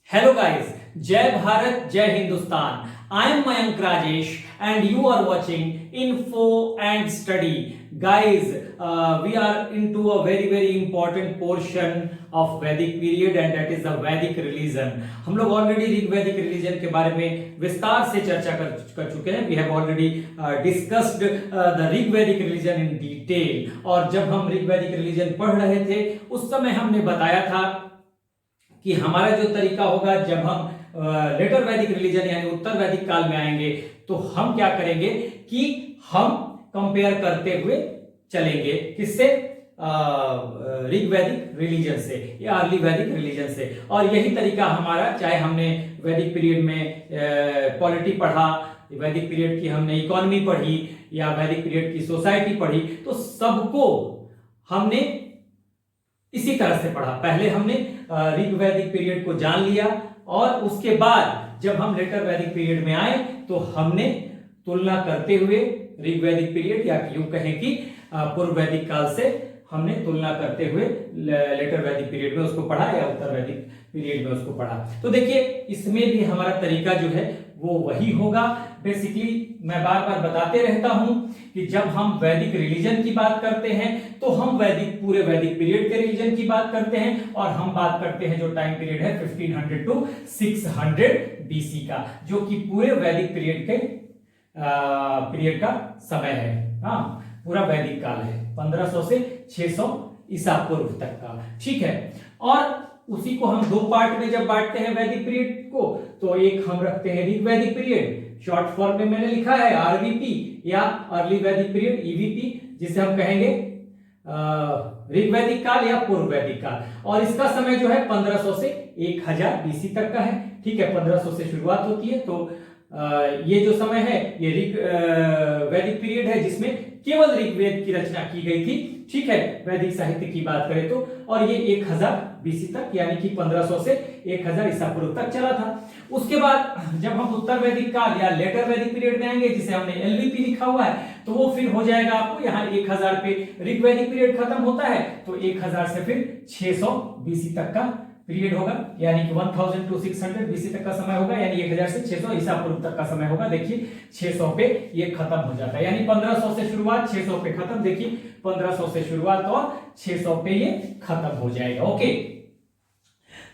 Hello guys, Jai Bharat, Jai Hindustan. I am Mayank Rajesh and you are watching Info and Study. Guys, we are into a very important portion of Vedic period and that is the Vedic religion. हम लोग already Rig Vedic religion के बारे में विस्तार से चर्चा कर चुके हैं. We have already discussed the Rig Vedic religion in detail. और जब हम ऋग वैदिक रिलीजन पढ़ रहे थे उस समय हमने बताया था कि हमारा जो तरीका होगा जब हम लेटर वैदिक रिलीजन यानी उत्तर वैदिक काल में आएंगे तो हम क्या करेंगे कि हम कंपेयर करते हुए चलेंगे किससे, ऋग वैदिक रिलीजन से या अर्ली वैदिक रिलीजन से. और यही तरीका हमारा, चाहे हमने वैदिक पीरियड में पॉलिटी पढ़ा, वैदिक पीरियड की हमने इकोनॉमी पढ़ी या वैदिक पीरियड की सोसाइटी पढ़ी, तो सबको हमने इसी तरह से पढ़ा. पहले हमने ऋग वैदिक पीरियड को जान लिया और उसके बाद जब हम लेटर वैदिक पीरियड में आए तो हमने तुलना करते हुए ऋग वैदिक पीरियड या यूं कहें कि पूर्व वैदिक काल से हमने तुलना करते हुए लेटर वैदिक पीरियड में उसको पढ़ा या उत्तर वैदिक पीरियड में उसको पढ़ा. तो देखिए इसमें भी हमारा तरीका जो है वो वही होगा. बेसिकली मैं बार बार बताते रहता हूं कि जब हम वैदिक रिलीजन की बात करते हैं तो हम पूरे वैदिक पीरियड के रिलीजन की बात करते हैं और हम बात करते हैं जो टाइम पीरियड है 1500 टू 600 बीसी का, जो कि पूरे वैदिक पीरियड का समय है. हाँ, पूरा वैदिक काल है 1500 से 600 ईसा पूर्व तक का. ठीक है, और उसी को हम दो पार्ट में जब बांटते हैं वैदिक पीरियड को, तो एक हम रखते हैं ऋग वैदिक पीरियड, शॉर्ट फॉर्म में मैंने लिखा है आरवीपी या अर्ली वैदिक पीरियड ईवीपी, जिसे हम कहेंगे ऋग वैदिक काल या पूर्व वैदिक काल. और इसका समय जो है 1500 से 1000 बीसी तक का है. ठीक है, 1500 से शुरुआत होती है. तो ये जो समय है ये ऋग वैदिक पीरियड है जिसमें केवल ऋग्वेद की रचना की गई थी. ठीक है, वैदिक साहित्य की बात करें तो, और ये 1000 बीसी तक यानी कि 1500 से 1000 ईसा पूर्व तक चला था. उसके बाद जब हम उत्तर वैदिक काल या लेटर वैदिक पीरियड में आएंगे जिसे हमने एलवीपी लिखा हुआ है, तो वो फिर हो जाएगा आपको यहाँ 1000 पे ऋग वैदिक पीरियड खत्म होता है तो 1000 से फिर 600 बीसी तक का पीरियड होगा, यानी कि 1000 टू 600 बीसी तक का समय होगा, यानी 1000 से 600 ईसा पूर्व तक का समय होगा. देखिए 600 पे ये खत्म हो जाता है, यानी 1500 से शुरुआत 600 पे खत्म. देखिए 1500 से शुरुआत और 600 पे ये खत्म हो जाएगा. ओके,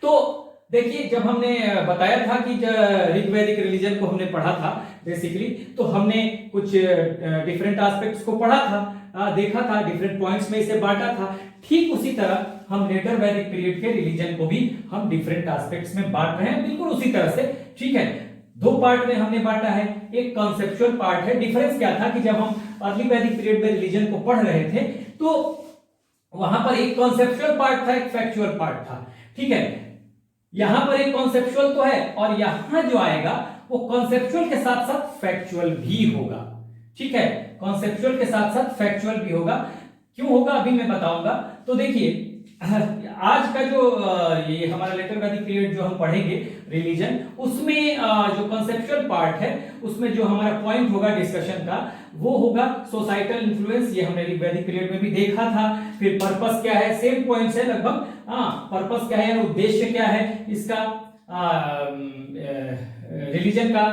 तो देखिए जब हमने बताया था कि ऋग वैदिक रिलीजन को हमने पढ़ा था बेसिकली, तो हमने कुछ डिफरेंट एस्पेक्ट्स को पढ़ा था, देखा था, डिफरेंट पॉइंट्स में इसे बांटा था. ठीक उसी तरह हम लेटर वैदिक पीरियड के रिलीजन को भी हम डिफरेंट एस्पेक्ट्स में बांट रहे हैं, बिल्कुल उसी तरह से. ठीक है, दो पार्ट में हमने बांटा है. एक कॉन्सेप्चुअल पार्ट है. डिफरेंस क्या था कि जब हम अर्ली वैदिक पीरियड में रिलीजन को पढ़ रहे थे तो वहां पर एक कॉन्सेप्चुअल पार्ट था, एक फैक्चुअल पार्ट था. ठीक है, यहां पर एक कॉन्सेप्चुअल तो है और यहां जो आएगा वो कॉन्सेप्चुअल के साथ साथ फैक्चुअल भी होगा. ठीक है, कॉन्सेप्चुअल के साथ साथ फैक्चुअल भी होगा. क्यों होगा अभी मैं बताऊंगा. तो देखिए आज का जो ये हमारा लेटर वैदिक पीरियड जो हम पढ़ेंगे रिलीजन, उसमें जो कॉन्सेप्चुअल पार्ट है उसमें जो हमारा पॉइंट होगा डिस्कशन का वो होगा सोसाइटल इन्फ्लुएंस. ये हमने वैदिक पीरियड में भी देखा था. फिर पर्पस क्या है, सेम पॉइंट्स है लगभग. पर्पस क्या है, उद्देश्य क्या है इसका रिलीजन का.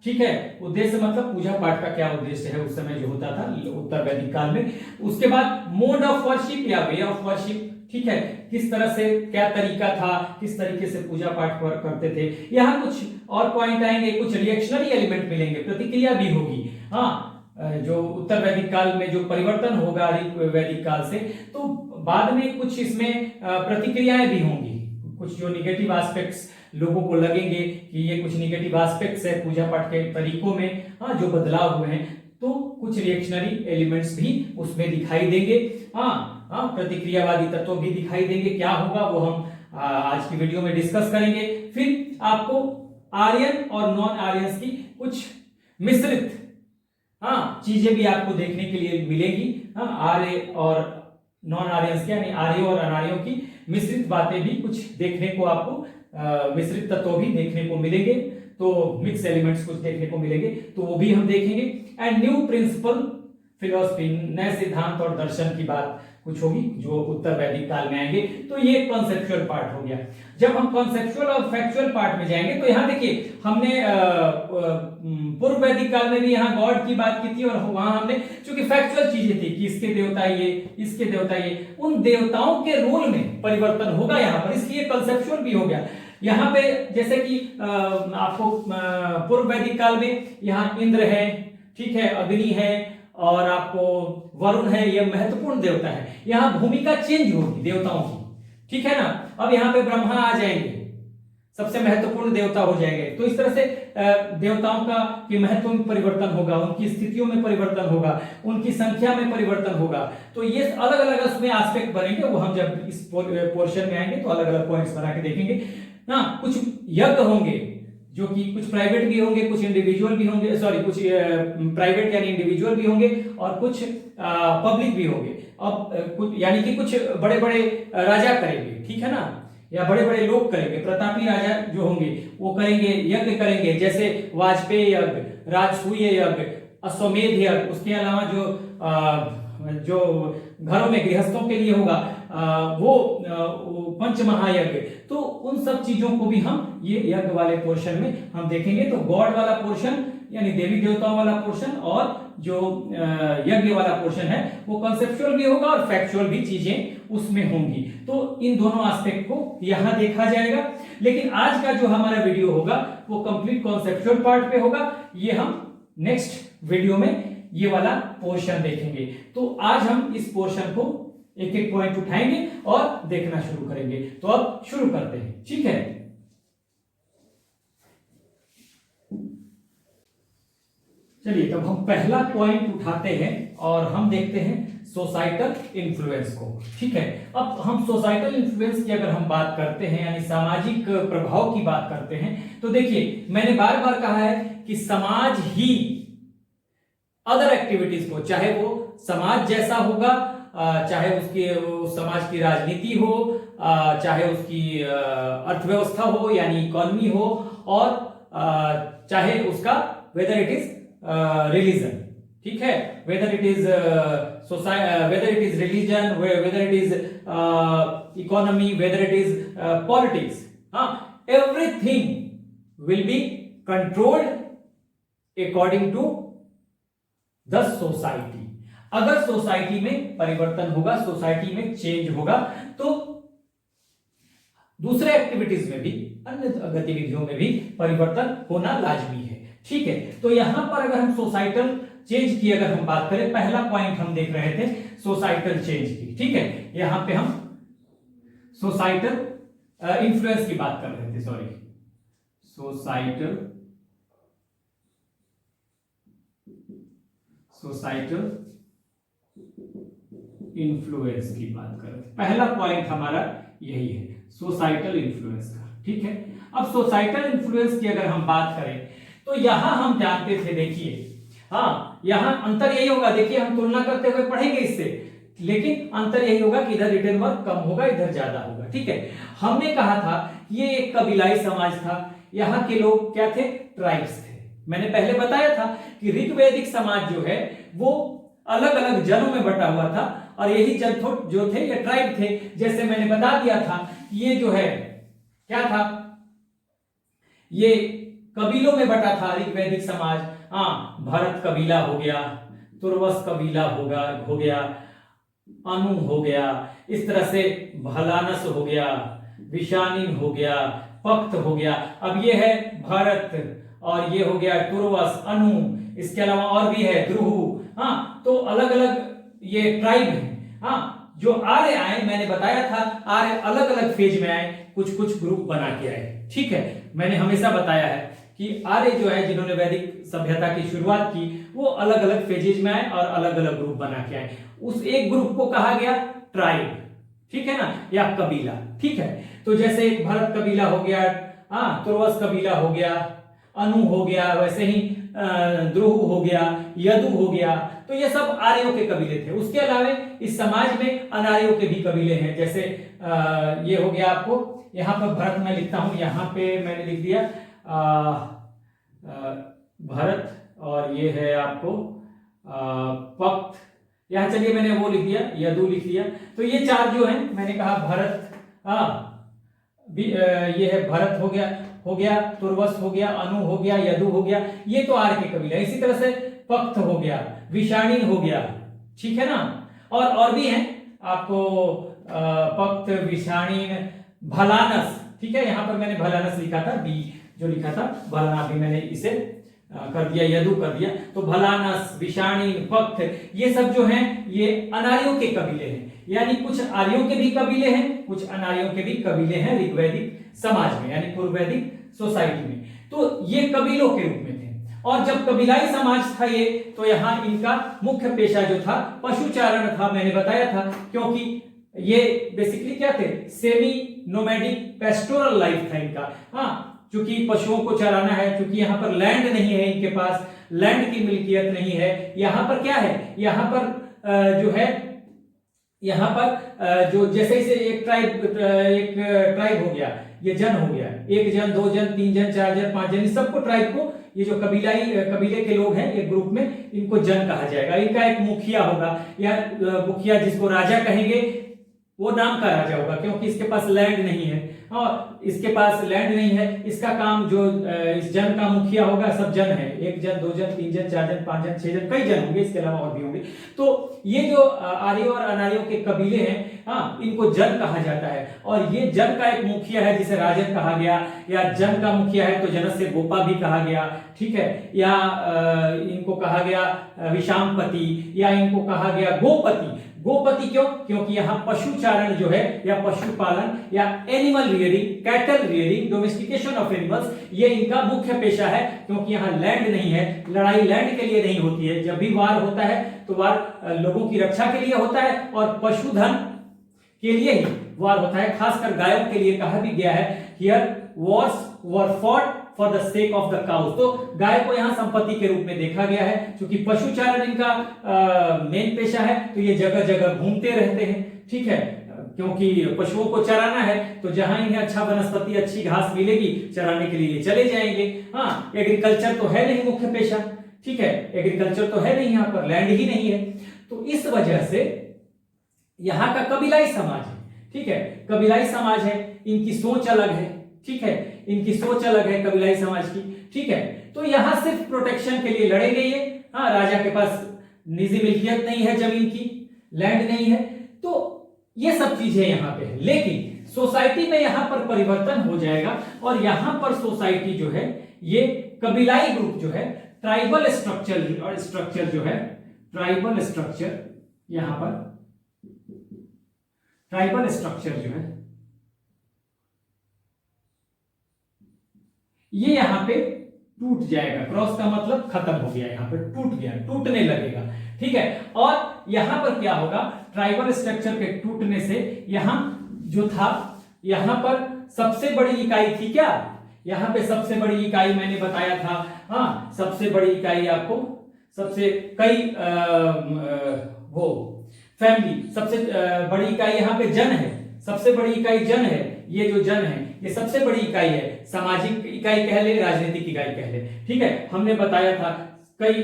ठीक है, उद्देश्य मतलब पूजा पाठ का क्या उद्देश्य है उस समय जो होता था उत्तर वैदिक काल में. उसके बाद मोड ऑफ वर्शिप या वे ऑफ वर्शिप. ठीक है, किस तरह से क्या तरीका था, किस तरीके से पूजा पाठ करते थे. यहाँ कुछ और पॉइंट आएंगे, कुछ रिएक्शनरी एलिमेंट मिलेंगे, प्रतिक्रिया भी होगी. हाँ, जो उत्तर वैदिक काल में जो परिवर्तन होगा ऋग वैदिक काल से, तो बाद में कुछ इसमें प्रतिक्रियाएं भी होंगी. कुछ जो निगेटिव एस्पेक्ट्स लोगों को लगेंगे कि ये कुछ निगेटिव एस्पेक्ट्स है पूजा पाठ के तरीकों में, जो बदलाव हुए हैं, तो कुछ रिएक्शनरी एलिमेंट्स भी उसमें दिखाई देंगे. प्रतिक्रियावादी तत्व भी दिखाई देंगे. क्या होगा वो हम आज की वीडियो में डिस्कस करेंगे. फिर आपको आर्यन और नॉन आर्यंस की कुछ मिश्रित चीजें भी आपको देखने के लिए मिलेगी. आर्य और नॉन आर्यंस यानी आर्य और अनार्यों की मिश्रित बातें भी कुछ देखने को आपको मिश्रित तत्व भी देखने को मिलेंगे. तो मिक्स एलिमेंट्स कुछ देखने को मिलेंगे, तो वो भी हम देखेंगे. एंड न्यू प्रिंसिपल फिलोसफी, नए सिद्धांत और दर्शन की बात कुछ होगी जो उत्तर वैदिक काल में आएंगे। तो ये कॉन्सेप्चुअल पार्ट हो गया। जब हम कॉन्सेप्चुअल और फैक्चुअल पार्ट में जाएंगे तो यहाँ देखिए हमने पूर्व वैदिक काल में भी यहाँ गॉड की बात की थी, और वहां हमने चूंकि फैक्चुअल चीजें थी कि इसके देवता ये, इसके देवता ये, उन देवताओं के रोल में परिवर्तन होगा यहाँ पर, इसलिए कॉन्सेप्चुअल भी हो गया। यहाँ पे जैसे कि आपको पूर्व वैदिक काल में यहाँ इंद्र है, ठीक है, अग्नि है और आपको वरुण है, ये महत्वपूर्ण देवता है। यहाँ भूमिका चेंज होगी देवताओं की, ठीक है ना। अब यहाँ पे ब्रह्मा आ जाएंगे, सबसे महत्वपूर्ण देवता हो जाएंगे। तो इस तरह से देवताओं का कि महत्व में परिवर्तन होगा, उनकी स्थितियों में परिवर्तन होगा, उनकी संख्या में परिवर्तन होगा। तो ये अलग अलग उसमें एस्पेक्ट बनेंगे, वो हम जब इस पोर्शन में आएंगे तो अलग अलग पॉइंट्स बना के देखेंगे ना। कुछ यज्ञ होंगे जो कि कुछ प्राइवेट भी होंगे, कुछ इंडिविजुअल भी होंगे, सॉरी कुछ प्राइवेट यानी इंडिविजुअल भी होंगे और कुछ पब्लिक भी होंगे। अब कुछ यानी कि कुछ बड़े बड़े राजा करेंगे, ठीक है ना, या बड़े बड़े लोग करेंगे, प्रतापी राजा जो होंगे वो करेंगे, यज्ञ करेंगे, जैसे वाजपेयी यज्ञ, राजसूय यज्ञ, अश्वमेध यज्ञ। उसके अलावा जो घरों में गृहस्थों के लिए होगा वो पंचमहायज्ञ। तो उन सब चीजों को भी हम ये यज्ञ वाले पोर्शन में हम देखेंगे। तो गॉड वाला पोर्शन यानी देवी देवताओं वाला पोर्शन और जो यज्ञ वाला पोर्शन है वो कॉन्सेप्चुअल भी होगा और फैक्चुअल भी चीजें उसमें होंगी। तो इन दोनों एस्पेक्ट को यहां देखा जाएगा। लेकिन आज का जो हमारा वीडियो होगा वो कंप्लीट कॉन्सेप्चुअल पार्ट पे होगा। ये हम नेक्स्ट वीडियो में ये वाला पोर्शन देखेंगे। तो आज हम इस पोर्शन को एक एक पॉइंट उठाएंगे और देखना शुरू करेंगे। तो अब शुरू करते हैं, ठीक है। चलिए तब हम पहला पॉइंट उठाते हैं और हम देखते हैं सोसाइटल इन्फ्लुएंस को, ठीक है। अब हम सोसाइटल इन्फ्लुएंस की अगर हम बात करते हैं यानी सामाजिक प्रभाव की बात करते हैं तो देखिए मैंने बार बार कहा है कि समाज ही अदर एक्टिविटीज को, चाहे वो समाज जैसा होगा, चाहे उसकी समाज की राजनीति हो, चाहे उसकी अर्थव्यवस्था हो यानी इकोनॉमी हो, और चाहे उसका वेदर इट इज रिलीजन, ठीक है, whether it is whether it is religion, whether it is economy, whether it is politics, everything will be controlled according to the society. अगर सोसाइटी में परिवर्तन होगा, सोसाइटी में चेंज होगा, तो दूसरे एक्टिविटीज में भी, अन्य गतिविधियों में भी परिवर्तन होना लाजमी है, ठीक है। तो यहां पर अगर हम सोसाइटल चेंज की अगर हम बात करें, पहला पॉइंट हम देख रहे थे सोसाइटल चेंज की, ठीक है। यहां पे हम सोसाइटल इन्फ्लुएंस की बात कर रहे थे, सॉरी, सोसाइटल इन्फ्लुएंस की बात कर रहे थे। पहला पॉइंट हमारा यही है, सोसाइटल इन्फ्लुएंस का, ठीक है। अब सोसाइटल इन्फ्लुएंस की अगर हम बात करें तो यहां हम जानते थे, देखिए, यहां अंतर यही होगा, देखिए हम तुलना करते हुए पढ़ेंगे इससे, लेकिन अंतर यही होगा कि इधर रिटर्न वर्क कम होगा, इधर ज्यादा होगा, ठीक है। हमने कहा था ये एक कबीलाई समाज था, यहाँ के लोग क्या थे, ट्राइब्स थे। मैंने पहले बताया था कि ऋग्वैदिक समाज जो है वो अलग अलग जनों में बटा हुआ था और यही जन जो थे ये ट्राइब थे। जैसे मैंने बता दिया था ये जो है क्या था, ये कबीलों में बटा था ऋग्वैदिक समाज। भरत कबीला हो गया, तुर्वस कबीला हो गया, अनु हो गया, इस तरह से भलानस हो गया, विशानिन हो गया, पक्त हो गया। अब ये है भरत और ये हो गया तुर्वस, अनु, इसके अलावा और भी है द्रुहु। तो अलग अलग ये ट्राइब है। जो आर्य आए, मैंने बताया था आर्य अलग अलग फेज में आए, कुछ कुछ ग्रुप बना के आए, ठीक है। मैंने हमेशा बताया है कि आर्य जो है जिन्होंने वैदिक सभ्यता की शुरुआत की वो अलग अलग फेजेज में आए और अलग अलग ग्रुप बना के आए। उस एक ग्रुप को कहा गया ट्राइब, ठीक है ना, या कबीला, ठीक है। तो जैसे भरत कबीला हो गया, तुर्वस कबीला हो गया, अनु हो गया, वैसे ही द्रुहु हो गया, यदु हो गया। तो ये सब आर्यों के कबीले थे। उसके अलावा इस समाज में अनार्यों के भी कबीले हैं। जैसे ये हो गया, आपको यहाँ पर भरत मैं लिखता हूं, यहाँ पे मैंने लिख दिया भरत, और ये है आपको पक्त, यहाँ चलिए मैंने वो लिख दिया, यदु लिख दिया। तो ये चार जो है मैंने कहा भरत, ये है भरत हो गया, तुर्वस हो गया, अनु हो गया, यदु हो गया, ये तो आर के कबीले। इसी तरह से पक्त हो गया, विषाणीन हो गया, ठीक है ना। और भी हैं आपको, पक्त, विषाणीन, भलानस, ठीक है। यहाँ पर मैंने भलानस लिखा था, बी जो लिखा था भलाना, भी मैंने इसे कर दिया, यदु कर दिया। तो भलानस, विषाणीन, पक्त, ये सब जो हैं ये अनार्यों के कबीले हैं। यानी कुछ आर्यों के भी कबीले हैं, कुछ अनार्यों के भी कबीले हैं ऋग्वैदिक समाज में, यानी पूर्ववैदिक सोसाइटी में। तो ये कबीलों के रूप में थे। और जब कबीलाई समाज था ये, तो यहाँ इनका मुख्य पेशा जो था पशुचारण था, मैंने बताया था, क्योंकि ये बेसिकली क्या थे, सेमी नोमैडिक पेस्टोरल लाइफ था इनका। हाँ, क्योंकि पशुओं को चराना है, क्योंकि यहाँ पर लैंड नहीं है, इनके पास लैंड की मिल्कियत नहीं है। यहाँ पर क्या है, यहाँ पर जो है, यहाँ पर जो जैसे एक ट्राइब हो गया, ये जन हो गया, एक जन, दो जन, तीन जन, चार जन, पांच जन, इस सबको ट्राइब को, ये जो कबीले के लोग हैं एक ग्रुप में, इनको जन कहा जाएगा। इनका एक मुखिया होगा, या मुखिया जिसको राजा कहेंगे, वो नाम का राजा होगा, क्योंकि इसके पास लैंड नहीं है। और इसके पास लैंड नहीं है, इसका काम जो इस जन का मुखिया होगा, सब जन है, एक जन, दो जन, तीन जन, चार जन, पांच जन, छह जन, कई जन होंगे, इसके अलावा और भी होंगे। तो ये जो आर्यों और अनार्यों के कबीले हैं, हाँ, इनको जन कहा जाता है। और ये जन का एक मुखिया है जिसे राजन कहा गया, या जन का मुखिया है तो जनस्य गोपा भी कहा गया, ठीक है। या इनको कहा गया विषामपति, या इनको कहा गया गोपति। गोपति क्यों? क्योंकि यहाँ पशुचारण जो है, या पशुपालन, या animal rearing, cattle rearing, domestication of animals, ये इनका मुख्य पेशा है। क्योंकि यहाँ लैंड नहीं है, लड़ाई लैंड के लिए नहीं होती है। जब भी वार होता है तो वार लोगों की रक्षा के लिए होता है, और पशुधन के लिए ही वार होता है। खासकर गायों के लिए कहा भी गया है, here wars were fought for the sake of the cows. तो गाय को यहाँ संपत्ति के रूप में देखा गया है, क्योंकि पशुचारण इनका मेन पेशा है। तो ये जगह जगह घूमते रहते हैं, ठीक है, क्योंकि पशुओं को चराना है, तो जहां इन्हें अच्छा वनस्पति, अच्छी घास मिलेगी, चराने के लिए चले जाएंगे। हाँ, एग्रीकल्चर तो है नहीं मुख्य पेशा, ठीक है, एग्रीकल्चर तो है नहीं, यहाँ पर लैंड ही नहीं है। तो इस वजह से यहाँ का कबीलाई समाज है, ठीक है, कबीलाई समाज है, इनकी सोच अलग है, ठीक है, इनकी सोच अलग है कबीलाई समाज की, ठीक है। तो यहां सिर्फ प्रोटेक्शन के लिए लड़ेंगे ये। हाँ, राजा के पास निजी मिल्कियत नहीं है, जमीन की लैंड नहीं है, तो ये सब चीजें यहां पे है। लेकिन सोसाइटी में यहां पर परिवर्तन हो जाएगा, और यहां पर सोसाइटी जो है, ये कबीलाई ग्रुप जो है, ट्राइबल स्ट्रक्चर जो है, ट्राइबल स्ट्रक्चर, यहां पर ट्राइबल स्ट्रक्चर जो है, ये यहां पे टूट जाएगा। क्रॉस का मतलब खत्म हो गया, यहां पे टूट गया, टूटने लगेगा, ठीक है। और यहां पर क्या होगा, ट्राइबल स्ट्रक्चर के टूटने से यहां जो था, यहां पर सबसे बड़ी इकाई थी क्या, यहां पे सबसे बड़ी इकाई मैंने बताया था। हाँ, सबसे बड़ी इकाई आपको, सबसे कई वो फैमिली, सबसे बड़ी इकाई यहाँ पे जन है, सबसे बड़ी इकाई जन है। ये जो जन है ये सबसे बड़ी इकाई है, सामाजिक इकाई कह ले, राजनीतिक इकाई कह ले, ठीक है। हमने बताया था कई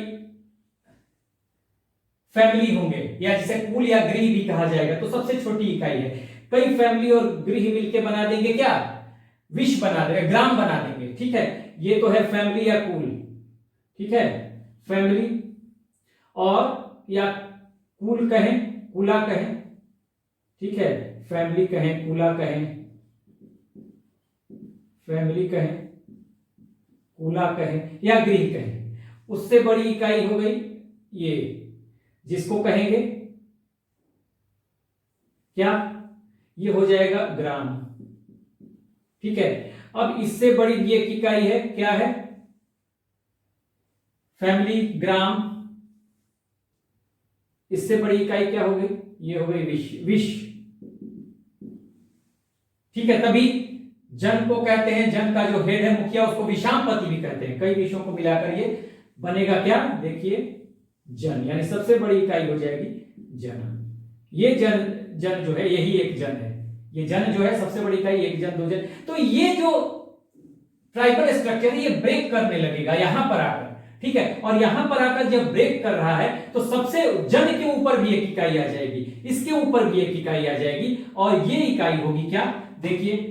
फैमिली होंगे, या जिसे कुल या गृह भी कहा जाएगा, तो सबसे छोटी इकाई है। कई फैमिली और गृह मिलके बना देंगे क्या, विश्व बना देंगे, ग्राम बना देंगे, ठीक है। ये तो है फैमिली या कुल, ठीक है, फैमिली और या कुल कहें, कुला कहें, ठीक है, फैमिली कहें, कुला कहें, फैमिली कहें, कुला कहें, या गृह कहें। उससे बड़ी इकाई हो गई ये, जिसको कहेंगे क्या, ये हो जाएगा ग्राम, ठीक है। अब इससे बड़ी ये इकाई है, क्या है, फैमिली, ग्राम। इससे बड़ी इकाई क्या हो गई, ये हो गई विश्व, ठीक है। तभी जन को कहते हैं, जन का जो हेड है, मुखिया, उसको विषामपति भी कहते हैं। कई विषयों को मिलाकर ये बनेगा क्या, देखिए, जन, यानी सबसे बड़ी इकाई हो जाएगी जन। ये जन जो है, यही एक जन है, ये जन जो है सबसे बड़ी इकाई, एक जन, दो जन। तो ये जो ट्राइबल स्ट्रक्चर है ये ब्रेक करने लगेगा यहां पर आकर, ठीक है। और यहां पर आकर जब ब्रेक कर रहा है तो सबसे जन के ऊपर भी एक इकाई आ जाएगी, इसके ऊपर भी एक इकाई आ जाएगी, और ये इकाई होगी क्या, देखिए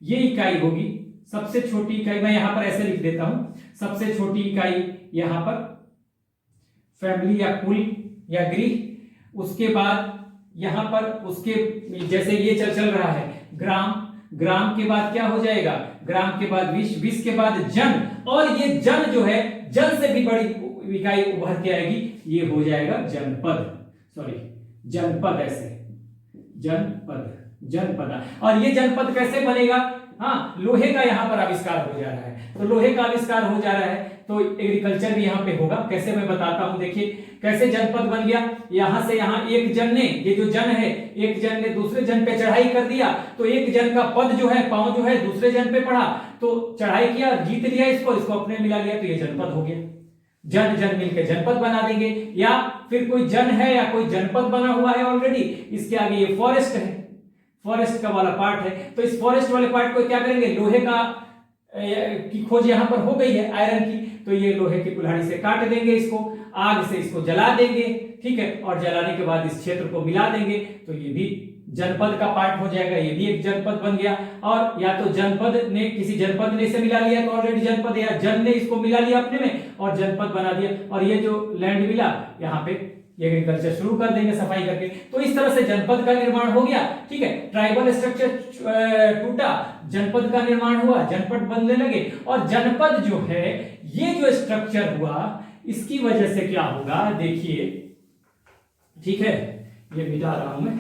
ये इकाई होगी सबसे छोटी इकाई, मैं यहां पर ऐसे लिख देता हूं, सबसे छोटी इकाई यहां पर फैमिली या कुल या गृह, उसके बाद यहां पर उसके जैसे ये चल रहा है ग्राम, ग्राम के बाद क्या हो जाएगा, ग्राम के बाद विश्व, विश्व के बाद जन, और ये जन जो है जन से भी बड़ी इकाई उभर के आएगी, ये हो जाएगा जनपद, सॉरी जनपद, ऐसे जनपद, जनपद। और ये जनपद कैसे बनेगा, हाँ लोहे का यहां पर आविष्कार हो जा रहा है, तो लोहे का आविष्कार हो जा रहा है तो एग्रीकल्चर भी यहां पे होगा, कैसे मैं बताता हूं, देखिए कैसे जनपद बन गया, यहां से यहां एक जन ने, ये जो जन है, एक जन ने दूसरे जन पे चढ़ाई कर दिया, तो एक जन का पद जो है, पांव जो है दूसरे जन पे पड़ा, तो चढ़ाई किया, जीत लिया इसको, इसको अपने मिला लिया, तो ये जनपद हो गया। जन जन मिलकर जनपद बना देंगे, या फिर कोई जन है या कोई जनपद बना हुआ है ऑलरेडी, इसके आगे ये फॉरेस्ट है, फॉरेस्ट का वाला पार्ट है, तो इस फॉरेस्ट वाले पार्ट को क्या करेंगे, लोहे का की खोज यहां पर हो गई है, आयरन की, तो ये लोहे की कुल्हाड़ी से काट देंगे इसको, आग से इसको जला देंगे, ठीक है, और जलाने के बाद इस क्षेत्र को मिला देंगे, तो ये भी जनपद का पार्ट हो जाएगा, ये भी एक जनपद बन गया। और या तो जनपद ने किसी जनपद ने इसे मिला लिया तो ऑलरेडी जनपद है, या जन ने इसको मिला लिया अपने में और जनपद बना दिया, और ये जो लैंड मिला यहाँ पे एग्रीकल्चर शुरू कर देंगे सफाई करके, तो इस तरह से जनपद का निर्माण हो गया, ठीक है। ट्राइबल स्ट्रक्चर टूटा, जनपद का निर्माण हुआ, जनपद बनने लगे, और जनपद जो है ये जो स्ट्रक्चर हुआ इसकी वजह से क्या होगा, देखिए, ठीक है, ये मिटा रहा हूं मैं।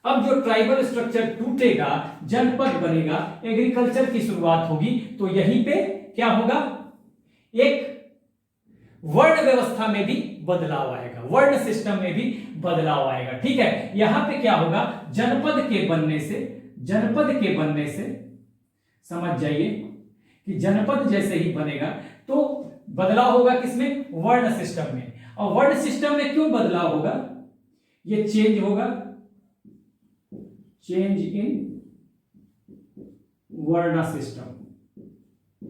अब जो ट्राइबल स्ट्रक्चर टूटेगा, जनपद बनेगा, एग्रीकल्चर की शुरुआत होगी, तो यहीं पे क्या होगा, एक वर्ण व्यवस्था में भी बदलाव आएगा, वर्ण सिस्टम में भी बदलाव आएगा, ठीक है। यहां पे क्या होगा, जनपद के बनने से, जनपद के बनने से समझ जाइए कि जनपद जैसे ही बनेगा तो बदलाव होगा किसमें, वर्ण सिस्टम में। और वर्ण सिस्टम में क्यों बदलाव होगा, ये चेंज होगा, चेंज इन वर्ण सिस्टम।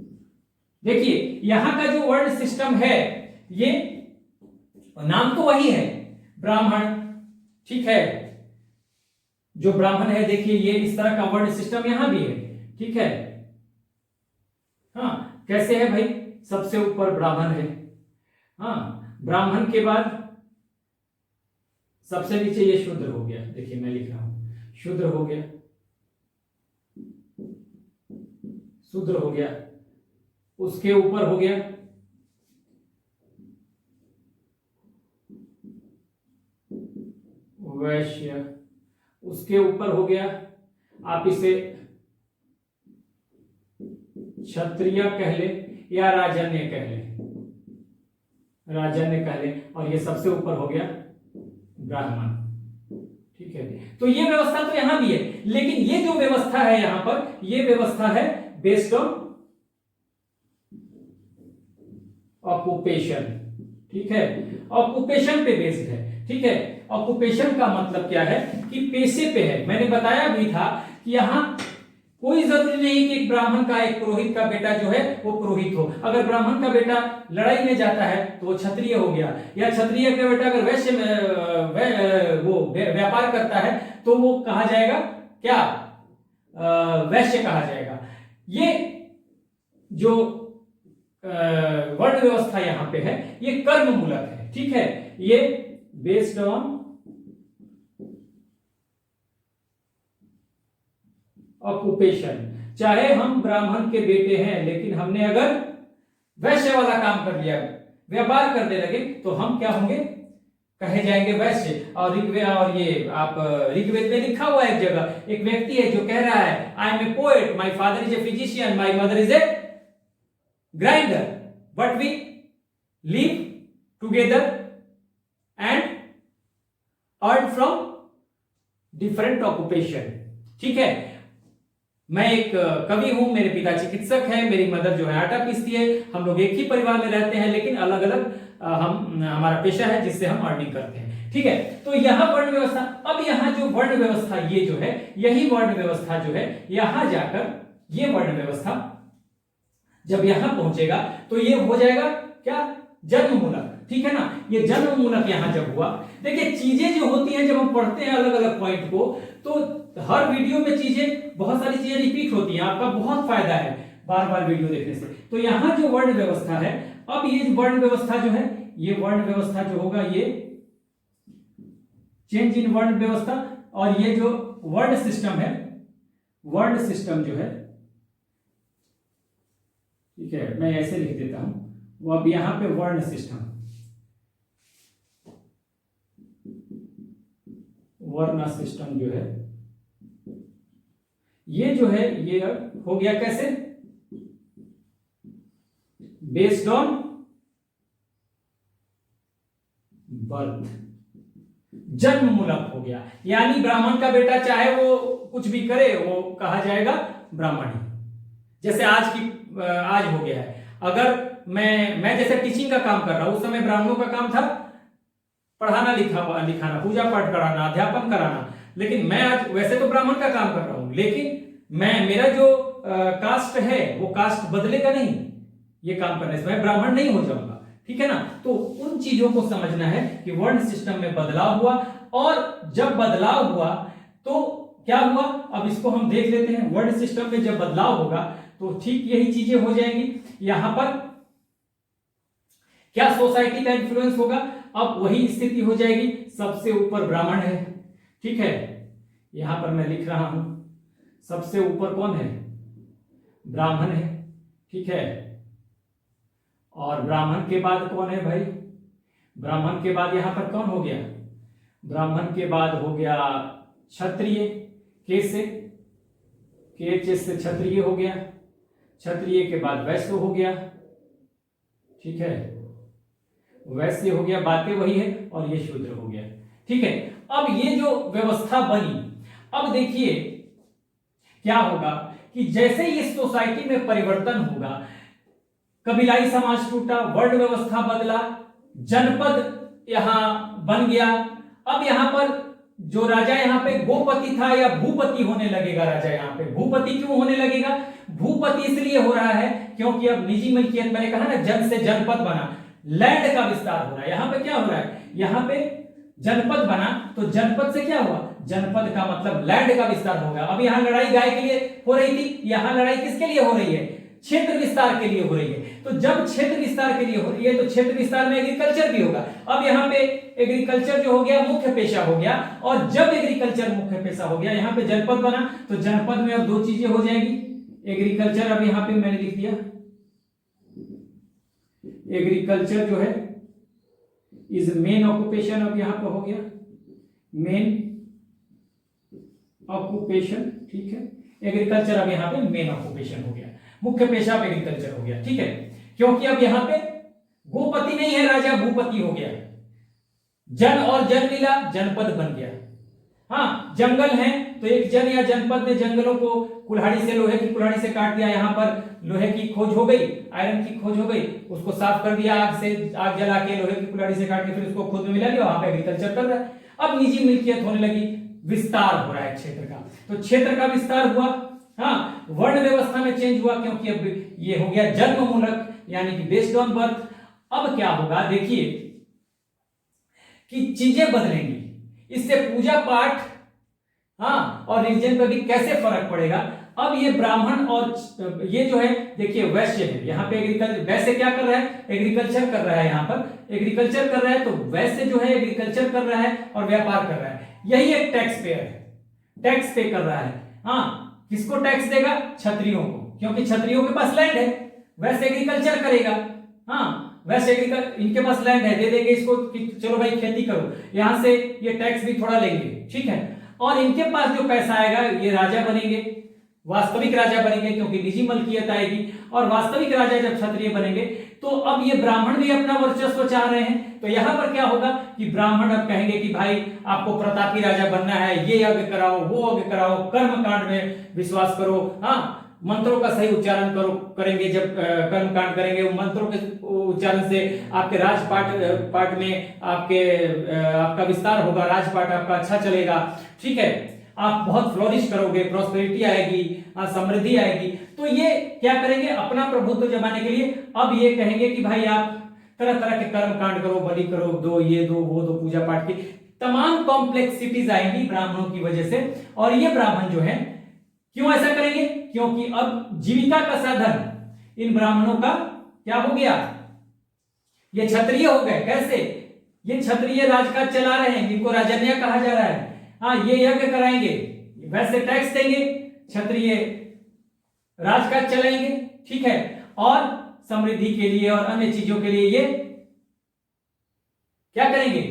देखिए यहां का जो वर्ण सिस्टम है, ये नाम तो वही है ब्राह्मण, ठीक है, जो ब्राह्मण है, देखिए ये इस तरह का वर्ण सिस्टम यहां भी है, ठीक है। हाँ कैसे है भाई, सबसे ऊपर ब्राह्मण है, हाँ ब्राह्मण के बाद सबसे नीचे ये शूद्र हो गया, देखिए मैं लिख रहा हूं, शूद्र हो गया, शूद्र हो गया, उसके ऊपर हो गया वैश्य, उसके ऊपर हो गया, आप इसे क्षत्रिय कह ले या राजन्य कह ले, राजन्य कह ले, और ये सबसे ऊपर हो गया ब्राह्मण, ठीक है। तो ये व्यवस्था तो यहां भी है, लेकिन ये जो व्यवस्था है यहां पर, ये व्यवस्था है बेस्ड ऑन ऑक्यूपेशन, ठीक है, ऑक्यूपेशन पे बेस्ड है, ठीक है। ऑक्यूपेशन का मतलब क्या है कि पेशे पे है। मैंने बताया भी था कि यहां कोई जरूरी नहीं कि एक ब्राह्मण का, एक पुरोहित का बेटा जो है वो पुरोहित हो। अगर ब्राह्मण का बेटा लड़ाई में जाता है तो वो क्षत्रिय हो गया, या क्षत्रिय का बेटा अगर वैश्य में वो व्यापार करता है तो वो कहा जाएगा क्या, वैश्य कहा जाएगा। ये जो वर्ण व्यवस्था यहां पे है ये कर्म मूलक है, ठीक है, ये बेस्ड ऑन ऑक्यूपेशन। चाहे हम ब्राह्मण के बेटे हैं, लेकिन हमने अगर वैश्य वाला काम कर लिया, व्यापार करने लगे, तो हम क्या होंगे, कहे जाएंगे वैश्य। और ऋग्वेद, और ये आप ऋग्वेद में लिखा हुआ है एक जगह, एक व्यक्ति है जो कह रहा है, I am a poet, my father is a physician, my mother is a grinder, but we live together and earn from different occupation, ठीक है। मैं एक कवि हूं, मेरे पिता चिकित्सक हैं, मेरी मदर जो है आटा पीसती है, हम लोग एक ही परिवार में रहते हैं, लेकिन अलग अलग हमारा पेशा है जिससे हम अर्निंग करते हैं, ठीक है। तो यहां वर्ण व्यवस्था, अब यहां जो वर्ण व्यवस्था ये जो है, यही वर्ण व्यवस्था जो है यहां जाकर ये वर्ण व्यवस्था जब यहां पहुंचेगा तो ये हो जाएगा क्या, जन्ममूलक, ठीक है ना। ये जन्ममूलक यहां जब हुआ, देखिए चीजें जो होती हैं जब हम पढ़ते हैं अलग अलग पॉइंट को, तो हर वीडियो में चीजें, बहुत सारी चीजें रिपीट होती हैं, आपका बहुत फायदा है बार बार वीडियो देखने से। तो यहां जो वर्ण व्यवस्था है, अब ये वर्ण व्यवस्था जो है, ये वर्ण व्यवस्था जो होगा, ये चेंज इन वर्ण व्यवस्था, और ये जो वर्ण सिस्टम है, वर्ण सिस्टम जो है, ठीक है, मैं ऐसे लिख देता हूं, वो अब यहां पे वर्ण सिस्टम, वर्ण सिस्टम जो है, ये जो है, ये हो गया कैसे, बेस्ड ऑन बर्थ, जन्ममूलक हो गया। यानी ब्राह्मण का बेटा चाहे वो कुछ भी करे, वो कहा जाएगा ब्राह्मण ही। जैसे आज हो गया है, अगर मैं जैसे टीचिंग का काम कर रहा हूं, उस समय ब्राह्मणों का काम था पढ़ाना लिखाना, पूजा पाठ कराना, अध्यापन कराना, लेकिन मैं आज वैसे तो ब्राह्मण का काम कर रहा हूं, लेकिन मेरा जो कास्ट है वो कास्ट बदलेगा नहीं, ये काम करने से मैं ब्राह्मण नहीं हो जाऊंगा, ठीक है ना। तो उन चीजों को समझना है कि वर्ण सिस्टम में बदलाव हुआ, और जब बदलाव हुआ तो क्या हुआ, अब इसको हम देख लेते हैं। वर्ण सिस्टम में जब बदलाव होगा तो ठीक यही चीजें हो जाएंगी। यहां पर क्या सोसाइटी का इन्फ्लुएंस होगा, अब वही स्थिति हो जाएगी, सबसे ऊपर ब्राह्मण है, ठीक है, यहां पर मैं लिख रहा हूं, सबसे ऊपर कौन है, ब्राह्मण है, ठीक है, और ब्राह्मण के बाद कौन है भाई, ब्राह्मण के बाद यहां पर कौन हो गया, ब्राह्मण के बाद हो गया क्षत्रिय, के से क्षत्रिय हो गया, क्षत्रिय के बाद वैश्य हो गया, ठीक है, वैश्य हो गया, बातें वही है, और ये शूद्र हो गया, ठीक है। अब ये जो व्यवस्था बनी, अब देखिए क्या होगा कि जैसे इस सोसाइटी में परिवर्तन होगा, कबीलाई समाज टूटा, वर्ण व्यवस्था बदला, जनपद यहां बन गया। अब यहां पर जो राजा यहां पे गोपति था या भूपति होने लगेगा, राजा यहां पे भूपति क्यों होने लगेगा, भूपति इसलिए हो रहा है क्योंकि अब निजी मिल्कियत, मैंने कहा ना, जन से जनपद बना, लैंड का विस्तार हो रहा है। यहां पे क्या हो रहा है, यहां पे जनपद बना, तो जनपद से क्या हुआ, जनपद का मतलब लैंड का विस्तार हो गया। अब यहां लड़ाई गाय के लिए हो रही थी, यहां लड़ाई किसके लिए हो रही है, क्षेत्र विस्तार के लिए हो रही है। तो जब क्षेत्र विस्तार के लिए हो रही है तो क्षेत्र विस्तार में एग्रीकल्चर भी होगा। अब यहाँ पे एग्रीकल्चर जो हो गया मुख्य पेशा हो गया, और जब एग्रीकल्चर मुख्य पेशा हो गया, यहाँ पे जनपद बना, तो जनपद में अब दो चीजें हो जाएंगी, एग्रीकल्चर, अब यहाँ पे मैंने लिख दिया एग्रीकल्चर जो है इज मेन ऑक्यूपेशन, अब यहां पर हो गया मेन ऑक्यूपेशन, ठीक है, एग्रीकल्चर अब यहां पे मेन ऑक्यूपेशन हो गया, मुख्य पेशा अब एग्रीकल्चर हो गया, ठीक है, क्योंकि अब यहां पे गोपति नहीं है, राजा भूपति हो गया, जन और जन मिला, जनपद बन गया। हाँ, जंगल है तो एक जन या जनपद ने जंगलों को कुल्हाड़ी से, लोहे की कुल्हाड़ी से काट दिया, यहां पर लोहे की खोज हो गई, आयरन की खोज हो गई, उसको साफ कर दिया, आग जला के लोहे की कुल्हाड़ी से काट के फिर उसको खुद में मिला लिया, वहां पे एग्रीकल्चर कर रहा है। अब निजी मिल्कियत होने लगी, विस्तार हो रहा है क्षेत्र का, तो क्षेत्र का विस्तार हुआ। हाँ, वर्ण व्यवस्था में चेंज हुआ क्योंकि अब ये हो गया जन्ममूलक, यानी कि बेस्ड ऑन बर्थ। अब क्या होगा, देखिए कि चीजें बदलेंगी, इससे पूजा पाठ, हाँ, और रिलीजन पर भी कैसे फर्क पड़ेगा। अब ये ब्राह्मण और ये जो है, देखिए वैश्य है, यहाँ पे एग्रीकल्चर, वैश्य क्या कर रहा है, एग्रीकल्चर कर रहा है, यहाँ पर एग्रीकल्चर कर रहा है, तो वैश्य जो है एग्रीकल्चर कर रहा है और व्यापार कर रहा है, यही एक टैक्स पेयर है, टैक्स पे कर रहा है। हाँ, किसको टैक्स देगा, क्षत्रियों को, क्योंकि क्षत्रियों के पास लैंड है, वैसे एग्रीकल्चर करेगा। हाँ, वैसे एग्रीकल्चर, इनके पास लैंड है, दे देंगे इसको कि चलो भाई खेती करो, यहां से ये टैक्स भी थोड़ा लेंगे, ठीक है, और इनके पास जो पैसा आएगा ये राजा बनेंगे, वास्तविक राजा बनेंगे, क्योंकि निजी मलकियत आएगी, और वास्तविक राजा जब क्षत्रिय बनेंगे तो अब ये ब्राह्मण भी अपना वर्चस्व चाह रहे हैं। तो यहां पर क्या होगा कि ब्राह्मण अब कहेंगे कि भाई आपको प्रतापी राजा बनना है, ये यज्ञ कराओ, वो यज्ञ कराओ, कर्म कांड में विश्वास करो, हाँ, मंत्रों का सही उच्चारण करेंगे, जब कर्म कांड करेंगे, मंत्रों के उच्चारण से आपके राजपाट में आपका विस्तार होगा, राजपाट आपका अच्छा चलेगा, ठीक है। आप बहुत फ्लोरिश करोगे, प्रॉस्पेरिटी आएगी, समृद्धि आएगी। तो ये क्या करेंगे, अपना प्रभुत्व जमाने के लिए अब ये कहेंगे कि भाई आप तरह तरह के कर्म कांड करो, बलि करो, दो ये दो वो दो, पूजा पाठ की तमाम कॉम्प्लेक्सिटीज आएंगी ब्राह्मणों की वजह से। और ये ब्राह्मण जो है क्यों ऐसा करेंगे, क्योंकि अब जीविका का साधन इन ब्राह्मणों का क्या हो गया, ये क्षत्रिय हो गए। कैसे, ये क्षत्रिय राजकाज चला रहे हैं, इनको राजन्य कहा जा रहा है। हाँ, ये यज्ञ कराएंगे, वैसे टैक्स देंगे, क्षत्रिय राजकाज चलाएंगे, ठीक है। और समृद्धि के लिए और अन्य चीजों के लिए ये क्या करेंगे,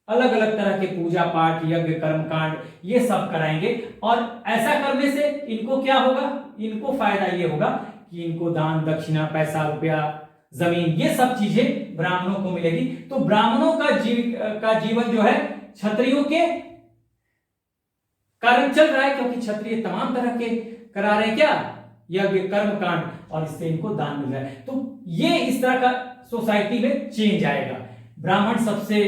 अलग अलग तरह के पूजा पाठ, यज्ञ, कर्म कांड ये सब कराएंगे। और ऐसा करने से इनको क्या होगा, इनको फायदा ये होगा कि इनको दान दक्षिणा, पैसा रुपया, जमीन, ये सब चीजें ब्राह्मणों को मिलेगी। तो ब्राह्मणों का जीवन जो है क्षत्रियों के कारण चल रहा है, क्योंकि क्षत्रिय तमाम तरह के करा रहे क्या, यज्ञ, कर्म कांड, और इससे इनको दान मिल रहा है। तो ये इस तरह का सोसाइटी में चेंज आएगा। ब्राह्मण सबसे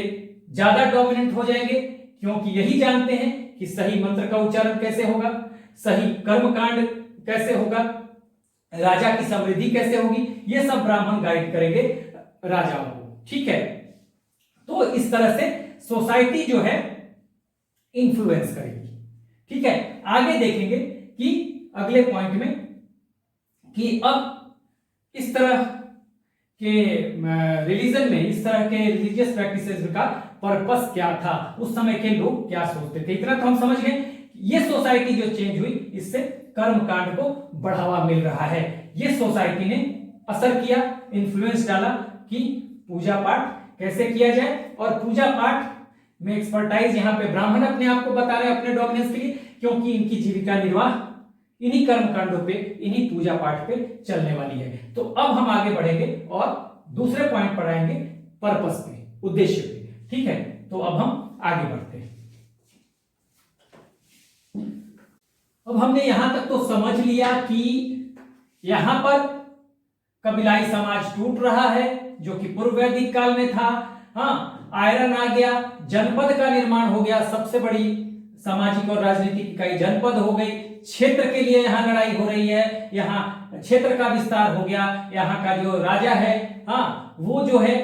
ज्यादा डोमिनेंट हो जाएंगे, क्योंकि यही जानते हैं कि सही मंत्र का उच्चारण कैसे होगा, सही कर्म कांड कैसे होगा, राजा की समृद्धि कैसे होगी, ये सब ब्राह्मण गाइड करेंगे राजाओं को, ठीक है। तो इस तरह से सोसाइटी जो है इन्फ्लुएंस करेगी, ठीक है। आगे देखेंगे कि अगले पॉइंट में कि अब इस तरह के रिलीजन में, इस तरह के रिलीजियस प्रैक्टिसेस का पर्पस क्या था, उस समय के लोग क्या सोचते थे। इतना तो हम समझ गए, ये सोसाइटी जो चेंज हुई, इससे कर्म कांड को बढ़ावा मिल रहा है। ये सोसाइटी ने असर किया, इन्फ्लुएंस डाला कि पूजा पाठ कैसे किया जाए। और पूजा पाठ में एक्सपर्टाइज यहाँ पे ब्राह्मण अपने आप को बता रहे हैं अपने डोमिनेंस के लिए, क्योंकि इनकी जीविका निर्वाह इन्हीं कर्म कांडों पे, इन्हीं पूजा पाठ पे चलने वाली है। तो अब हम आगे बढ़ेंगे और दूसरे पॉइंट पर आएंगे, पर्पस पे, उद्देश्य पे, ठीक है। तो अब हम आगे बढ़ते हैं। अब हमने यहां तक तो समझ लिया कि यहां पर कबीलाई समाज टूट रहा है, जो कि पूर्व वैदिक काल में था। हाँ, आयरन आ गया, जनपद का निर्माण हो गया, सबसे बड़ी सामाजिक और राजनीतिक इकाई जनपद हो गई। क्षेत्र के लिए यहाँ लड़ाई हो रही है, यहाँ क्षेत्र का विस्तार हो गया, यहाँ का जो राजा है, हाँ, वो जो है,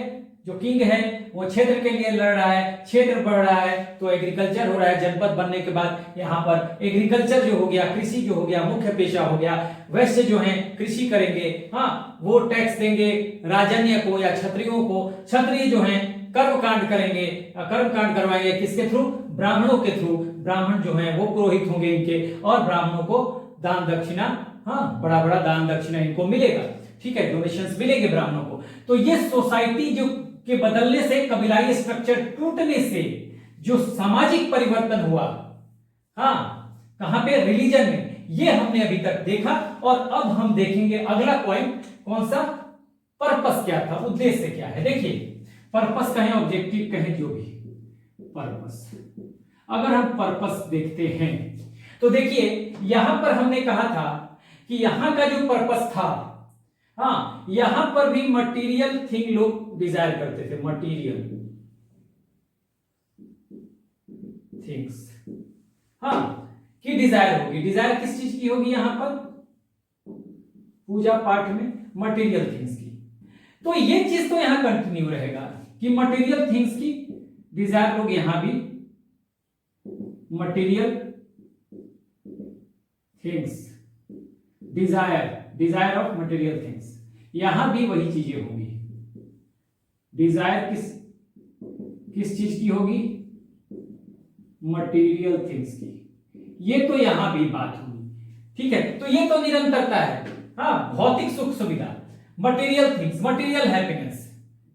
जो किंग है, वो क्षेत्र के लिए लड़ रहा है, क्षेत्र बढ़ रहा है, तो एग्रीकल्चर हो रहा है। जनपद बनने के बाद यहाँ पर एग्रीकल्चर जो हो गया, कृषि जो हो गया, मुख्य पेशा हो गया। वैश्य जो है कृषि करेंगे, हाँ, वो टैक्स देंगे राजन्य को या क्षत्रियों को। क्षत्रिय जो है कर्म कांड करेंगे, कर्म कांड करवाएंगे, किसके थ्रू, ब्राह्मणों के थ्रू। ब्राह्मण जो है वो पुरोहित होंगे इनके, और ब्राह्मणों को दान दक्षिणा, हाँ, बड़ा बड़ा दान दक्षिणा इनको मिलेगा, ठीक है, डोनेशंस मिलेंगे ब्राह्मणों को। तो ये सोसाइटी जो के बदलने से, कबीलाई स्ट्रक्चर टूटने से जो सामाजिक परिवर्तन हुआ, हाँ, कहां पे, रिलीजन में, ये हमने अभी तक देखा। और अब हम देखेंगे अगला पॉइंट, कौन सा, पर्पस क्या था, उद्देश्य क्या है। देखिए, पर्पस कहें, ऑब्जेक्टिव कहें, जो भी, पर्पस, अगर हम पर्पस देखते हैं तो देखिए यहां पर हमने कहा था कि यहां का जो पर्पस था, हाँ, यहां पर भी मटेरियल थिंग लोग डिजायर करते थे, मटेरियल थिंग्स, हाँ, की डिजायर होगी। डिजायर किस चीज की होगी यहां पर, पूजा पाठ में मटेरियल थिंग्स की। तो ये चीज तो यहां कंटिन्यू रहेगा कि मटेरियल थिंग्स की डिजायर लोग, यहां भी material things, desire of material things, यहां भी वही चीजें होंगी। डिजायर किस चीज की होगी, मटेरियल थिंग्स की। ये तो यहां भी बात हुई, ठीक है। तो ये तो निरंतरता है, हाँ, भौतिक सुख सुविधा, मटेरियल थिंग्स, मटेरियल हैप्पीनेस,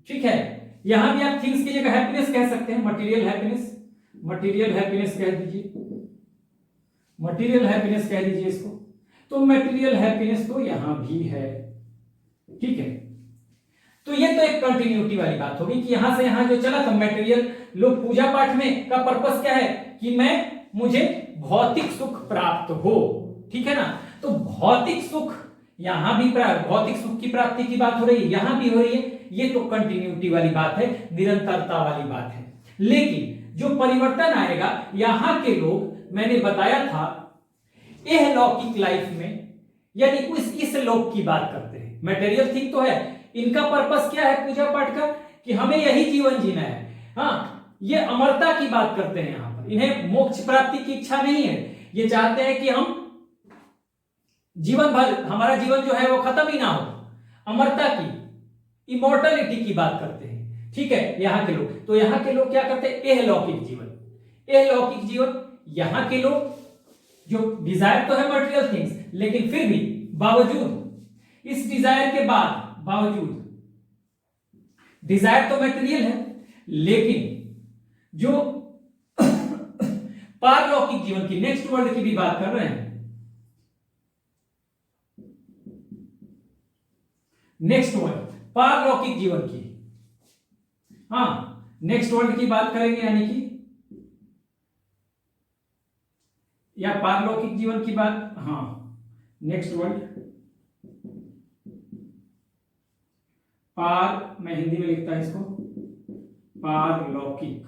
ठीक है। यहां भी आप थिंग्स की जगह हैप्पीनेस कह सकते हैं, मटेरियल हैप्पीनेस, मटेरियल हैप्पीनेस कह दीजिए, मटेरियल हैप्पीनेस कह दीजिए इसको। तो मटेरियल हैप्पीनेस तो यहां भी है, ठीक है। तो ये तो एक कंटिन्यूटी वाली बात होगी कि यहां से यहां जो चला था मटेरियल, लोग पूजा पाठ में का पर्पस क्या है कि मुझे भौतिक सुख प्राप्त हो, ठीक है ना। तो भौतिक सुख यहां भी, भौतिक सुख की प्राप्ति की बात हो रही है, यहां भी हो रही है। ये तो कंटिन्यूटी वाली बात है, निरंतरता वाली बात है। लेकिन जो परिवर्तन आएगा, यहां के लोग मैंने बताया था इहलौकिक लाइफ में, यानी इस लोक की बात करते हैं, मटेरियल थिंग तो है, इनका पर्पस क्या है पूजा पाठ का, कि हमें यही जीवन जीना है। हाँ, ये अमरता की बात करते हैं यहां पर, इन्हें मोक्ष प्राप्ति की इच्छा नहीं है, ये चाहते हैं कि हम जीवन भर हमारा जीवन जो है वो खत्म ही ना हो, अमरता की, इमोर्टलिटी की बात करते हैं। ठीक है, यहाँ के लोग, तो यहाँ के लोग क्या करते हैं, इहलौकिक जीवन, इहलौकिक जीवन। यहाँ के लोग जो डिजायर तो है मटेरियल थिंग्स, लेकिन फिर भी बावजूद इस डिजायर के बावजूद डिजायर तो मटेरियल है, लेकिन जो पारलौकिक जीवन की, नेक्स्ट वर्ल्ड की भी बात कर रहे हैं, नेक्स्ट वर्ल्ड पारलौकिक जीवन की, हाँ नेक्स्ट वर्ल्ड की बात करेंगे, यानी कि या पारलौकिक जीवन की बात, हाँ नेक्स्ट वर्ल्ड, मैं हिंदी में लिखता है इसको, पारलौकिक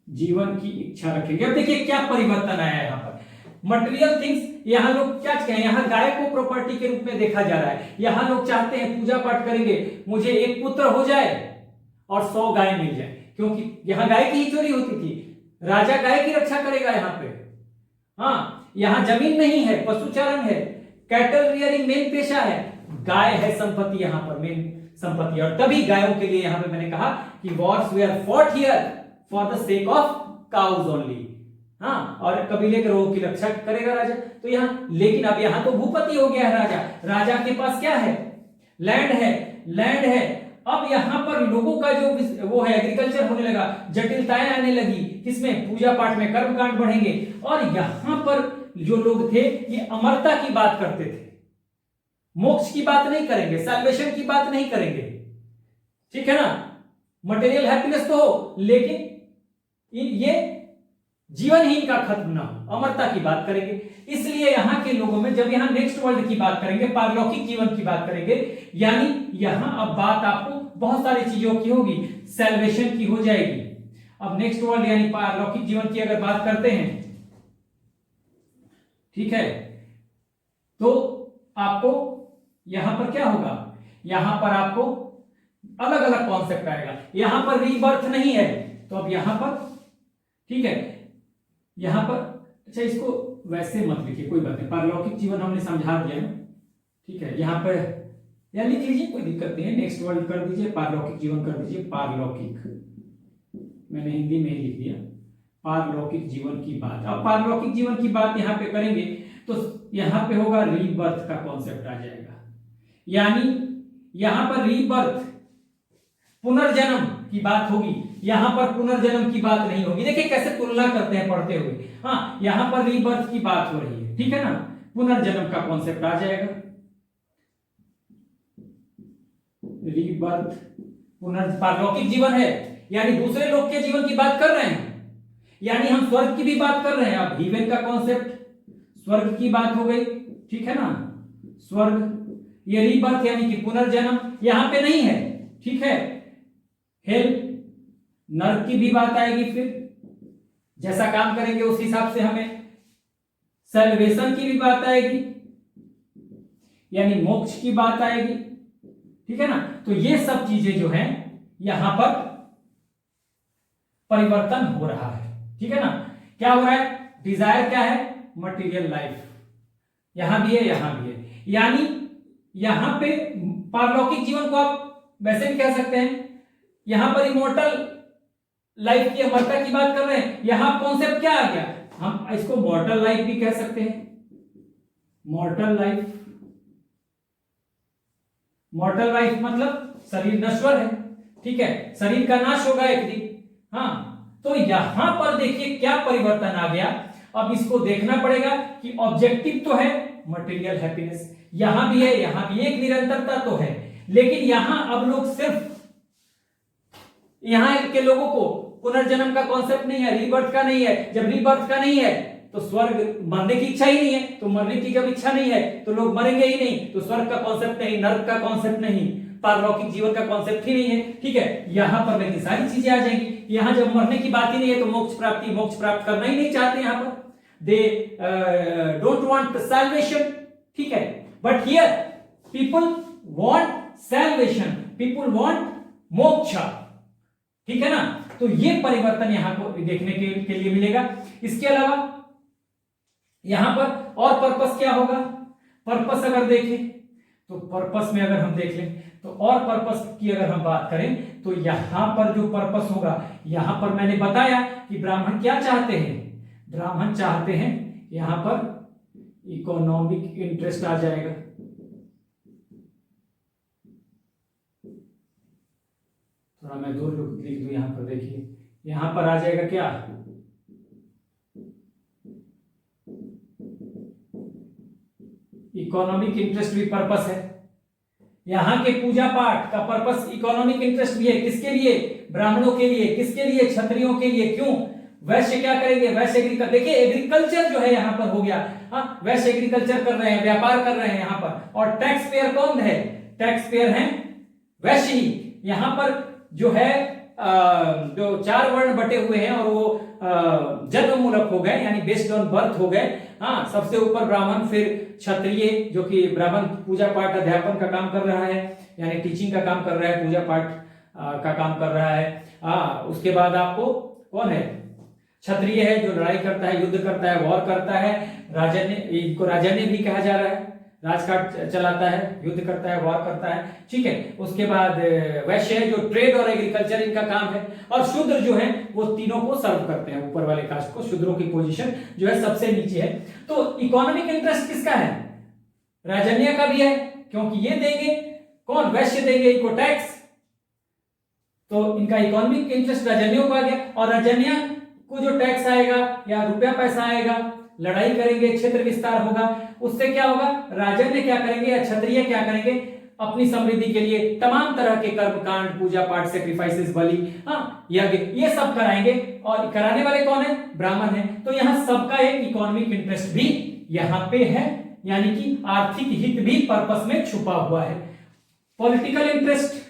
जीवन की इच्छा रखेंगे। अब देखिए क्या परिवर्तन आया है यहाँ पर, मटेरियल थिंग्स, यहाँ लोग क्या कहें, यहाँ गाय को प्रॉपर्टी के रूप में देखा जा रहा है। यहाँ लोग चाहते हैं पूजा पाठ करेंगे, मुझे एक पुत्र हो जाए और 100 गाय मिल जाए, क्योंकि यहाँ गाय की ही चोरी होती थी, राजा गाय की रक्षा करेगा यहाँ पे। हाँ, यहाँ जमीन नहीं है, पशुचारण है, कैटल रियरिंग मेन पेशा है, गाय है संपत्ति, यहाँ पर मेन संपत्ति। और तभी गायों के लिए यहाँ पे मैंने कहा कि wars were fought here for the sake of cows only. हाँ, और कबीले के लोगों की रक्षा करेगा राजा, तो यहाँ, लेकिन अब यहाँ तो भूपति हो गया है राजा, राजा के पास क्या है, लैंड है, लैंड है। अब यहाँ पर लोगों का जो वो है एग्रीकल्चर होने लगा, जटिलताएं आने लगी, किसमें, पूजा पाठ में, कर्मकांड बढ़ेंगे। और यहाँ पर जो लोग थे ये अमरता की बात करते थे, मोक्ष की बात नहीं करेंगे, सैल्वेशन की बात नहीं करेंगे, ठीक है ना, मटेरियल हैप्पीनेस तो हो, लेकिन ये जीवन ही इनका खत्म ना हो, अमरता की बात करेंगे। इसलिए यहां के लोगों में, जब यहां नेक्स्ट वर्ल्ड की बात करेंगे, पारलौकिक जीवन की बात करेंगे, यानी यहां अब बात आपको बहुत सारी चीजों की होगी, सैल्वेशन की हो जाएगी। अब नेक्स्ट वर्ल्ड यानी पारलौकिक जीवन की अगर बात करते हैं, ठीक है, तो आपको यहां पर क्या होगा, यहां पर आपको अलग अलग कॉन्सेप्ट आएगा। यहां पर रीबर्थ नहीं है, तो अब यहां पर, ठीक है, यहां पर, अच्छा इसको वैसे मत लिखिए, कोई बात नहीं, पारलौकिक जीवन हमने समझा दिया ना, ठीक है, यहां पर या लिख लीजिए, कोई दिक्कत नहीं है, नेक्स्ट वर्ल्ड कर दीजिए, पारलौकिक जीवन कर दीजिए, पारलौकिक, मैंने हिंदी में ही लिख दिया, पारलौकिक जीवन की बात। अब पारलौकिक जीवन की बात यहां पे करेंगे तो यहां पे होगा रीबर्थ का कॉन्सेप्ट आ जाएगा, यानी यहां पर रीबर्थ, पुनर्जन्म की बात होगी, यहां पर पुनर्जन्म की बात नहीं होगी। देखिए कैसे तुलना करते हैं पढ़ते हुए, हाँ यहां पर रीबर्थ की बात हो रही है, ठीक है ना, पुनर्जन्म का कॉन्सेप्ट आ जाएगा, रीबर्थ, पारलौकिक जीवन है, यानी दूसरे लोग के जीवन की बात कर रहे हैं, यानी हम स्वर्ग की भी बात कर रहे हैं। अब हीवन का कॉन्सेप्ट, स्वर्ग की बात हो गई, ठीक है ना, स्वर्ग, ये रीबर्थ यानी कि पुनर्जन्म यहां पे नहीं है, ठीक है। हेल, नर्क की भी बात आएगी, फिर जैसा काम करेंगे उस हिसाब से हमें सैल्वेशन की भी बात आएगी, यानी मोक्ष की बात आएगी, ठीक है ना। तो ये सब चीजें जो हैं यहां पर परिवर्तन हो रहा है, ठीक है ना। क्या हो रहा है, डिजायर क्या है, मटेरियल लाइफ, यहां भी है, यहां भी है, यानी यहां पे पारलौकिक जीवन को आप वैसे भी कह सकते हैं, यहां पर इमोर्टल लाइफ की, अमरता की बात कर रहे हैं। यहां कॉन्सेप्ट क्या आ गया, हम इसको मॉर्टल लाइफ भी कह सकते हैं, मॉर्टल लाइफ, मॉर्टल लाइफ मतलब शरीर नश्वर है, ठीक है, शरीर का नाश होगा एक दिन। हाँ, तो यहां पर देखिए क्या परिवर्तन आ गया। अब इसको देखना पड़ेगा कि ऑब्जेक्टिव तो है मटेरियल हैप्पीनेस, यहां भी है, यहां भी एक निरंतरता तो है, लेकिन यहां अब लोग सिर्फ, यहां के लोगों को पुनर्जन्म का कॉन्सेप्ट नहीं है, रीबर्थ का नहीं है। जब रीबर्थ का नहीं है तो स्वर्ग, मरने की इच्छा ही नहीं है, तो मरने की जब इच्छा नहीं है तो लोग मरेंगे ही नहीं, तो स्वर्ग का कॉन्सेप्ट नहीं, नर्क का कॉन्सेप्ट नहीं, पारलौकिक जीवन का कॉन्सेप्ट ही नहीं है, ठीक है। यहां पर लेकिन सारी चीजें आ जाएंगी, यहां जब मरने की बात ही नहीं है तो मोक्ष प्राप्त करना ही नहीं चाहते यहां पर, दे डोंट वांट सैल्वेशन, ठीक है। But here people want salvation, people want मोक्ष, ठीक है ना। तो ये परिवर्तन यहां को देखने के लिए मिलेगा। इसके अलावा यहां पर और पर्पस क्या होगा, पर्पस अगर देखें तो पर्पस में अगर हम देख लें तो और पर्पस की अगर हम बात करें तो यहां पर जो पर्पस होगा, यहां पर मैंने बताया कि ब्राह्मण क्या चाहते हैं, ब्राह्मण चाहते हैं यहां पर इकोनॉमिक इंटरेस्ट आ जाएगा, थोड़ा मैं दूर लिख दूं यहां पर, देखिए यहां पर आ जाएगा क्या, इकोनॉमिक इंटरेस्ट भी पर्पस है। यहां के पूजा पाठ का पर्पस इकोनॉमिक इंटरेस्ट भी है, किसके लिए, ब्राह्मणों के लिए, किसके लिए, क्षत्रियों के लिए। क्यों, वैश्य क्या करेंगे, वैश्य एग्रीकल्चर, देखिए एग्रीकल्चर जो है यहां पर हो गया, हाँ वैश्य एग्रीकल्चर कर रहे हैं, व्यापार कर रहे हैं यहां पर, और टैक्स पेयर कौन है, टैक्स पेयर है वैश्य ही। यहां पर जो है जो 4 वर्ण बटे हुए हैं और वो जन्म मूलक हो गए, यानी बेस्ड ऑन बर्थ हो गए, हाँ सबसे ऊपर ब्राह्मण, फिर क्षत्रिय जो कि ब्राह्मण पूजा पाठ अध्यापन का काम कर रहा है, यानी टीचिंग का काम कर रहा है, पूजा पाठ का काम कर रहा है, हाँ उसके बाद आपको कौन है, क्षत्रिय है जो लड़ाई करता है, युद्ध करता है, वॉर करता है, राजन्य, इनको राजन्य भी कहा जा रहा है, राजकाट चलाता है, युद्ध करता है, वॉर करता है, ठीक है। उसके बाद वैश्य है जो ट्रेड और एग्रीकल्चर इनका काम है, और शूद्र जो है वो तीनों को सर्व करते हैं, ऊपर वाले कास्ट को, शूद्रों की पोजीशन जो है सबसे नीचे है। तो इकोनॉमिक इंटरेस्ट किसका है, राजन्य का भी है, क्योंकि ये देंगे कौन, वैश्य देंगे इनको टैक्स, तो इनका इकोनॉमिक इंटरेस्ट राजन्यों को आ गया, और राजन्य को जो टैक्स आएगा या रुपया पैसा आएगा, लड़ाई करेंगे, क्षेत्र विस्तार होगा, उससे क्या होगा, राजन्य क्या करेंगे या क्षत्रिय क्या करेंगे, अपनी समृद्धि के लिए तमाम तरह के कर्म कांड, पूजा पाठ, सेक्रीफाइसेस, बलि, हाँ यज्ञ, ये सब कराएंगे, और कराने वाले कौन है, ब्राह्मण है। तो यहां सबका एक इकोनॉमिक इंटरेस्ट भी यहां पे है, यानी कि आर्थिक हित भी पर्पस में छुपा हुआ है। पॉलिटिकल इंटरेस्ट,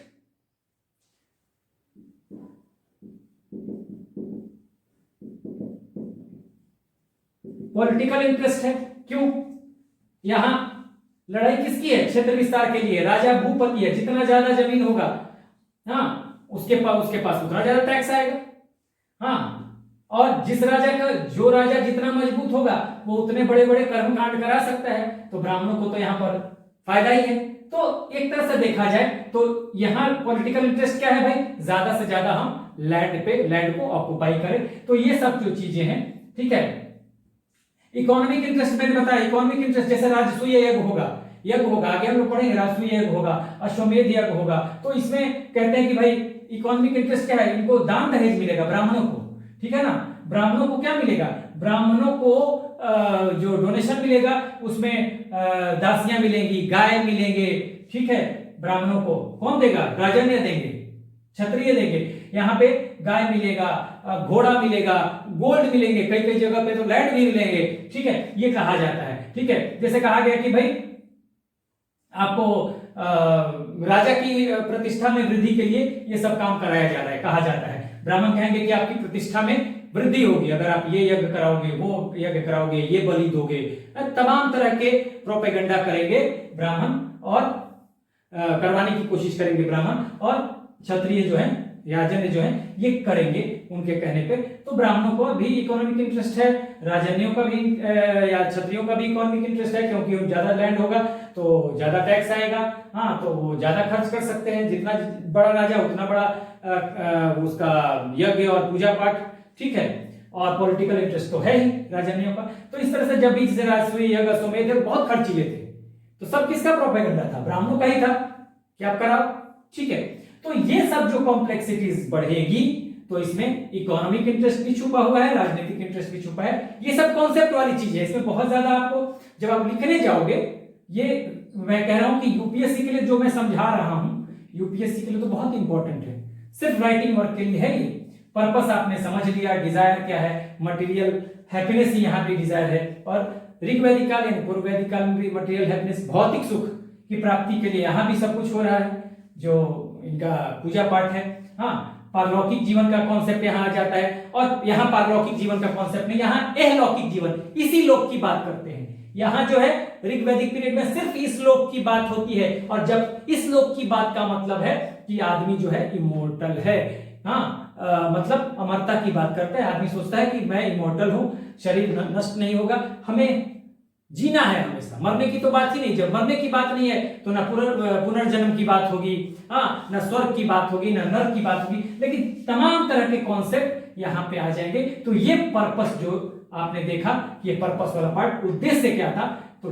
पॉलिटिकल इंटरेस्ट है, क्यों, यहां लड़ाई किसकी है, क्षेत्र विस्तार के लिए, राजा भूपति है, जितना ज्यादा जमीन होगा, हाँ उसके पास उतना ज्यादा टैक्स आएगा, हाँ और जिस राजा का, जो राजा जितना मजबूत होगा वो उतने बड़े बड़े कर्मकांड करा सकता है, तो ब्राह्मणों को तो यहां पर फायदा ही है। तो एक तरह से देखा जाए तो यहां पॉलिटिकल इंटरेस्ट क्या है भाई, ज्यादा से ज्यादा हम लैंड को ऑक्युपाई करें, तो ये सब जो चीजें हैं, ठीक है। इकोनॉमिक इंटरेस्ट मैंने बताया, इकोनॉमिक इंटरेस्ट जैसे राजसूय यज्ञ होगा, आगे हम लोग पढ़ेंगे, राजसूय यज्ञ होगा, अश्वमेध यज्ञ होगा, तो इसमें कहते हैं कि भाई इकोनॉमिक इंटरेस्ट क्या है, इनको दान दहेज मिलेगा ब्राह्मणों को, ठीक है ना, ब्राह्मणों को क्या मिलेगा, ब्राह्मणों को जो डोनेशन मिलेगा उसमें दासियां मिलेंगी, गाय मिलेंगे, ठीक है, ब्राह्मणों को कौन देगा, राजन्य देंगे, क्षत्रिय देंगे, यहाँ पे गाय मिलेगा, घोड़ा मिलेगा, गोल्ड मिलेंगे, कई कई जगह पे तो लैंड भी मिलेंगे, ठीक है, ये कहा जाता है, ठीक है। जैसे कहा गया कि भाई आपको राजा की प्रतिष्ठा में वृद्धि के लिए ये सब काम कराया जा रहा है, कहा जाता है, ब्राह्मण कहेंगे कि आपकी प्रतिष्ठा में वृद्धि होगी अगर आप ये यज्ञ कराओगे, वो यज्ञ कराओगे, ये बलि दोगे, तमाम तरह के प्रोपेगेंडा करेंगे ब्राह्मण, और करवाने की कोशिश करेंगे ब्राह्मण, और क्षत्रिय जो है, राजन्य जो है ये करेंगे उनके कहने पे। तो ब्राह्मणों को भी इकोनॉमिक इंटरेस्ट है, राजन्यों का भी या क्षत्रियों का भी इकोनॉमिक इंटरेस्ट है, क्योंकि ज्यादा लैंड होगा तो ज्यादा टैक्स आएगा, हाँ तो वो ज्यादा खर्च कर सकते हैं, जितना बड़ा राजा उतना बड़ा उसका यज्ञ और पूजा पाठ, ठीक है, और पॉलिटिकल इंटरेस्ट तो है ही राजन्यों का। तो इस तरह से जब बीच से राजसूय यज्ञ, अश्वमेध बहुत खर्चीले थे, तो सब किसका प्रोपेगेंडा था, ब्राह्मणों का ही था कि आप कराओ, ठीक है। तो ये सब जो कॉम्प्लेक्सिटीज बढ़ेगी तो इसमें इकोनॉमिक इंटरेस्ट भी छुपा हुआ है, राजनीतिक इंटरेस्ट भी छुपा है, ये सब कॉन्सेप्ट वाली चीज है, इसमें बहुत ज्यादा आपको जब आप लिखने जाओगे, ये मैं कह रहा हूं कि यूपीएससी के लिए जो मैं समझा रहा हूं, यूपीएससी के लिए तो बहुत इंपॉर्टेंट है, सिर्फ राइटिंग वर्क के लिए है ये। पर्पस आपने समझ लिया, डिजायर क्या है, मटेरियल हैप्पीनेस यहाँ पे डिजायर है, और ऋग्वैदिक काल यानी पूर्व वैदिक काल में भी मटेरियल हैप्पीनेस, भौतिक सुख की प्राप्ति के लिए यहाँ भी सब कुछ हो रहा है, जो इनका पूजा पाठ है, हाँ पारलौकिक जीवन का कॉन्सेप्ट यहाँ आ जाता है, और यहाँ पारलौकिक जीवन का कॉन्सेप्ट नहीं, यहाँ एहलौकिक जीवन, इसी लोक की बात करते हैं। यहाँ जो है ऋग्वैदिक पीरियड में सिर्फ इस लोक की बात होती है, और जब इस लोक की बात का मतलब है कि आदमी जो है इमोर्टल है, हाँ मतलब अमरता की बात करता है। आदमी सोचता है कि मैं इमोर्टल हूं, शरीर नष्ट नहीं होगा, हमें जीना है हमेशा, मरने की तो बात ही नहीं। जब मरने की बात नहीं है तो ना पुनर्जन्म की बात होगी, हाँ ना स्वर्ग की बात होगी, ना नर्क की बात होगी, लेकिन तमाम तरह के कॉन्सेप्ट यहाँ पे आ जाएंगे। तो ये पर्पस जो आपने देखा कि ये पर्पस वाला पार्ट, उद्देश्य क्या था, तो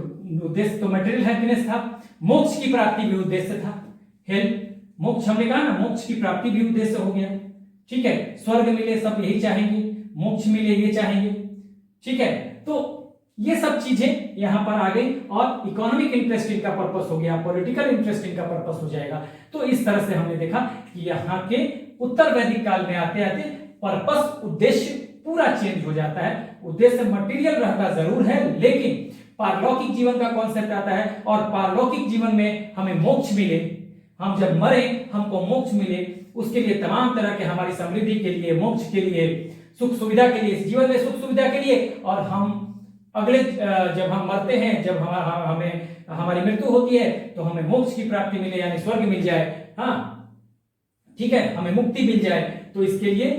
उद्देश्य तो मटेरियल हैप्पीनेस था, मोक्ष की प्राप्ति भी उद्देश्य था। हेल्प मोक्ष हमने कहा ना, मोक्ष की प्राप्ति भी उद्देश्य हो गया, ठीक है। स्वर्ग मिले सब यही चाहेंगे, मोक्ष मिले ये चाहेंगे, ठीक है। तो ये सब चीजें यहां पर आ गई, और इकोनॉमिक इंटरेस्ट इनका पर्पस हो गया, पॉलिटिकल इंटरेस्ट इनका पर्पस हो जाएगा। तो इस तरह से हमने देखा कि यहाँ के उत्तर वैदिक काल में आते आते पर्पस, उद्देश्य पूरा चेंज हो जाता है। उद्देश्य मटेरियल रहता जरूर है, लेकिन पारलौकिक जीवन का कॉन्सेप्ट आता है, और पारलौकिक जीवन में हमें मोक्ष मिले, हम जब मरे हमको मोक्ष मिले, उसके लिए तमाम तरह के हमारी समृद्धि के लिए, मोक्ष के लिए, सुख सुविधा के लिए, जीवन में सुख सुविधा के लिए, और हम अगले जब हम मरते हैं, जब हमें हमारी मृत्यु होती है तो हमें मोक्ष की प्राप्ति मिले, यानी स्वर्ग मिल जाए, हाँ ठीक है, हमें मुक्ति मिल जाए। तो इसके लिए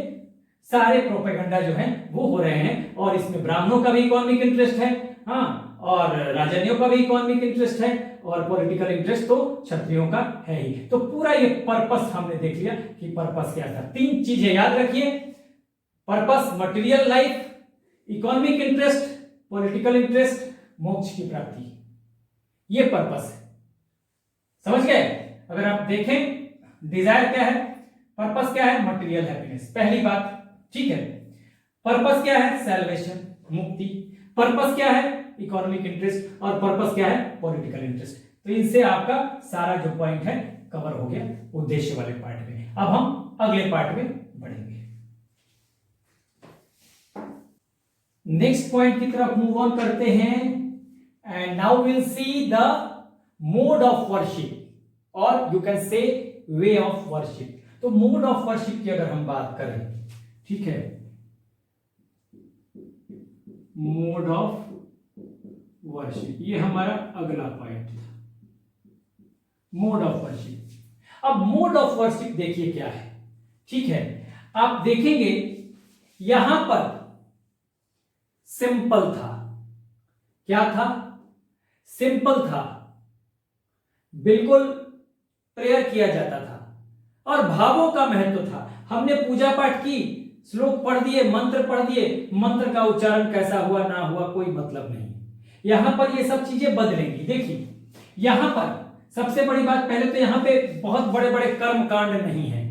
सारे प्रोपेगेंडा जो है वो हो रहे हैं, और इसमें ब्राह्मणों का भी इकोनॉमिक इंटरेस्ट है, हाँ, और राजन्यों का भी इकोनॉमिक इंटरेस्ट है, और पॉलिटिकल इंटरेस्ट तो क्षत्रियों का है ही। तो पूरा ये पर्पस हमने देख लिया कि पर्पस क्या था। 3 चीजें याद रखिए, purpose material life, economic interest, political interest, मोक्ष की प्राप्ति, ये पर्पस है। समझ गए? अगर आप देखें डिजायर क्या है, पर्पस क्या है, मटेरियल हैप्पीनेस, पहली बात, ठीक है। पर्पस क्या है, सैल्वेशन, मुक्ति। पर्पस क्या है, इकोनॉमिक इंटरेस्ट, और पर्पस क्या है, पॉलिटिकल इंटरेस्ट। तो इनसे आपका सारा जो पॉइंट है कवर हो गया उद्देश्य वाले पार्ट में। अब हम अगले पार्ट में बढ़ेंगे, नेक्स्ट पॉइंट की तरफ मूव ऑन करते हैं। And now will see the mode of worship, और you can say way of worship. तो मोड ऑफ वर्शिप की अगर हम बात करें, ठीक है, मोड ऑफ वर्शिप, ये हमारा अगला पॉइंट था, मोड ऑफ वर्शिप। अब मोड ऑफ वर्शिप देखिए क्या है, ठीक है। आप देखेंगे यहां पर सिंपल था, क्या था, सिंपल था, बिल्कुल प्रेयर किया जाता था, और भावों का महत्व था। हमने पूजा पाठ की, श्लोक पढ़ दिए, मंत्र पढ़ दिए, मंत्र का उच्चारण कैसा हुआ ना हुआ कोई मतलब नहीं। यहां पर ये सब चीजें बदलेंगी। देखिए यहां पर सबसे बड़ी बात, पहले तो यहां पे बहुत बड़े बड़े कर्म कांड नहीं है,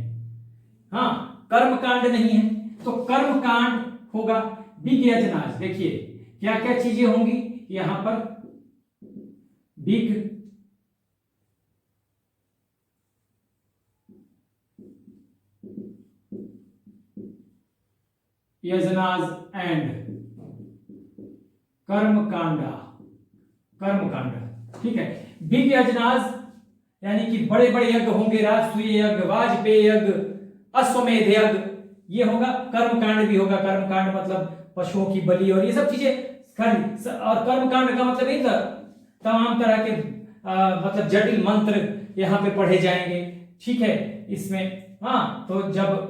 हाँ कर्म कांड नहीं है, तो कर्म कांड होगा बिग यजनाज। देखिए क्या क्या चीजें होंगी यहां पर, बिग यजनाज एंड कर्मकांडा, कर्मकांड, ठीक है। बिग यजनाज यानी कि बड़े बड़े यज्ञ होंगे, राजसूय यज्ञ, वाजपेयी यज्ञ, अश्वमेध यज्ञ, ये होगा। कर्मकांड भी होगा, कर्मकांड मतलब पशुओं की बलि और ये सब चीजें। और कर्मकांड का मतलब ये था तमाम तरह के मतलब जटिल मंत्र यहां पे पढ़े जाएंगे, ठीक है इसमें, हाँ। तो जब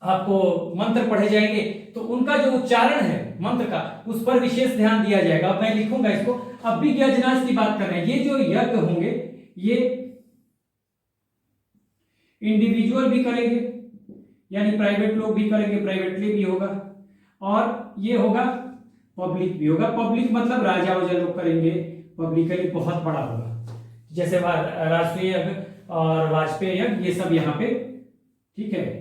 आपको मंत्र पढ़े जाएंगे तो उनका जो उच्चारण है मंत्र का, उस पर विशेष ध्यान दिया जाएगा। अब मैं लिखूंगा इसको। अब बिग यजनाज की बात कर रहे हैं, ये जो यज्ञ होंगे ये इंडिविजुअल भी करेंगे, यानी प्राइवेट लोग भी करेंगे, प्राइवेटली भी होगा, और ये होगा पब्लिक भी होगा। पब्लिक मतलब राजा वजा लोग करेंगे, पब्लिकली बहुत बड़ा होगा, जैसे राष्ट्रीय यज्ञ और वाजपेयी यज्ञ, ये सब यहाँ पे, ठीक है।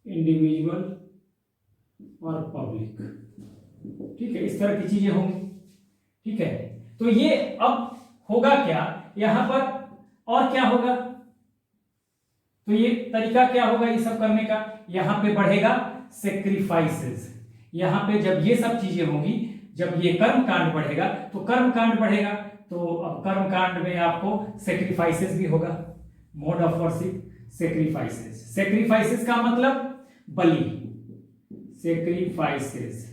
इंडिविजुअल और पब्लिक, ठीक है, इस तरह की चीजें होंगी, ठीक है। तो ये अब होगा क्या यहां पर, और क्या होगा, तो ये तरीका क्या होगा ये सब करने का, यहां पे बढ़ेगा सेक्रीफाइसेस। यहां पे जब ये सब चीजें होंगी, जब ये कर्म कांड बढ़ेगा तो कर्म कांड बढ़ेगा, तो अब कर्म कांड में आपको सेक्रीफाइसेस भी होगा। Mode of worship sacrifices. Sacrifices का मतलब बलि। सेक्रीफाइसेस,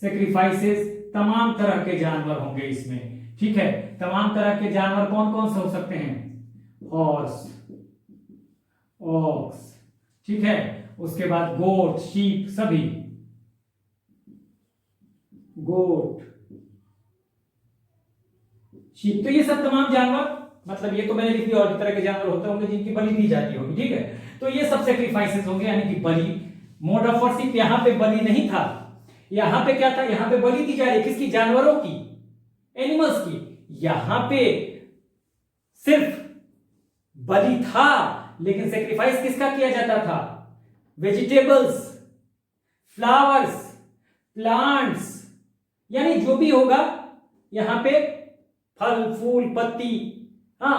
सेक्रीफाइसेस तमाम तरह के जानवर होंगे इसमें, ठीक है। तमाम तरह के जानवर कौन कौन से हो सकते हैं? हॉर्स, ऑक्स, ठीक है। उसके बाद गोट, शीप, सभी गोट, शीप, तो ये सब तमाम जानवर, मतलब ये तो मैंने लिख दिया, और भी तरह के जानवर होते होंगे जिनकी बलि दी जाती होगी, ठीक है। तो ये सब सेक्रीफाइसेस होंगे, यानी कि बलि। मोड ऑफ वर्शिप, यहां पे बलि नहीं था, यहां पे क्या था? यहां पे बलि दी जा रही है किसकी? जानवरों की, एनिमल्स की। यहां पे सिर्फ बलि था, लेकिन सेक्रीफाइस किसका किया जाता था? वेजिटेबल्स, फ्लावर्स, प्लांट्स, यानी जो भी होगा यहां पे फल फूल पत्ती, हाँ,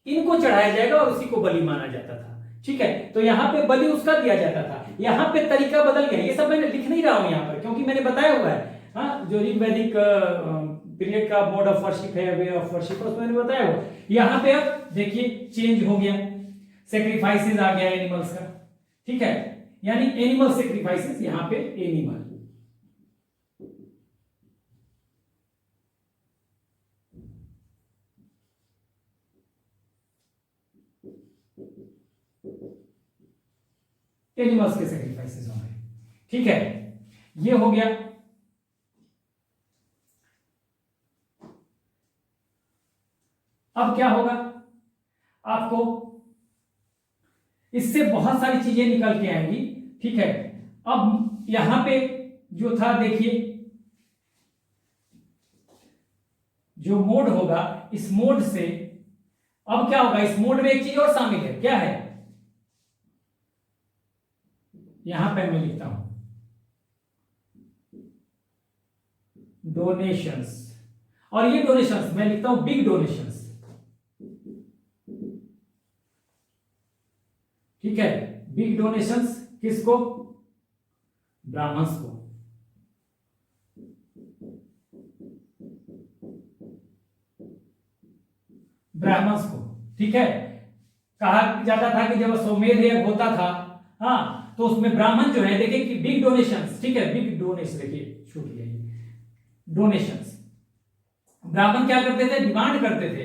इनको चढ़ाया जाएगा और उसी को बलि माना जाता था, ठीक है। तो यहां पे बलि उसका दिया जाता था, यहां पे तरीका बदल गया। ये सब मैंने लिख नहीं रहा हूं यहां पर, क्योंकि मैंने बताया हुआ है, हाँ, जो ऋग्वैदिक पीरियड का मोड ऑफ वर्शिप है, वे ऑफ वर्शिप, उसमें मैंने बताया हुआ। यहां पे अब देखिए चेंज हो गया, सेक्रीफाइसेस आ गया एनिमल्स का, ठीक है, यानी एनिमल सेक्रीफाइसेस, यहां पे एनिमल। एनिमल्स के सेक्रीफाइसेस होंगे, ठीक है। ये हो गया। अब क्या होगा? आपको इससे बहुत सारी चीजें निकल के आएंगी, ठीक है। अब यहां पे जो था, देखिए जो मोड होगा, इस मोड से अब क्या होगा? इस मोड में एक चीज और शामिल है, क्या है? यहां पे मैं लिखता हूं डोनेशंस, और ये डोनेशंस मैं लिखता हूं बिग डोनेशंस, ठीक है। बिग डोनेशंस किसको? ब्राह्मण्स को, ब्राह्मण्स को, ठीक है। कहा जाता था कि जब अश्वमेध यज्ञ होता था, हाँ, तो उसमें ब्राह्मण जो है, देखिए कि बिग डोनेशंस, ठीक है, बिग डोनेशन, देखिए छूट गया ये डोनेशंस। ब्राह्मण क्या करते थे? डिमांड करते थे।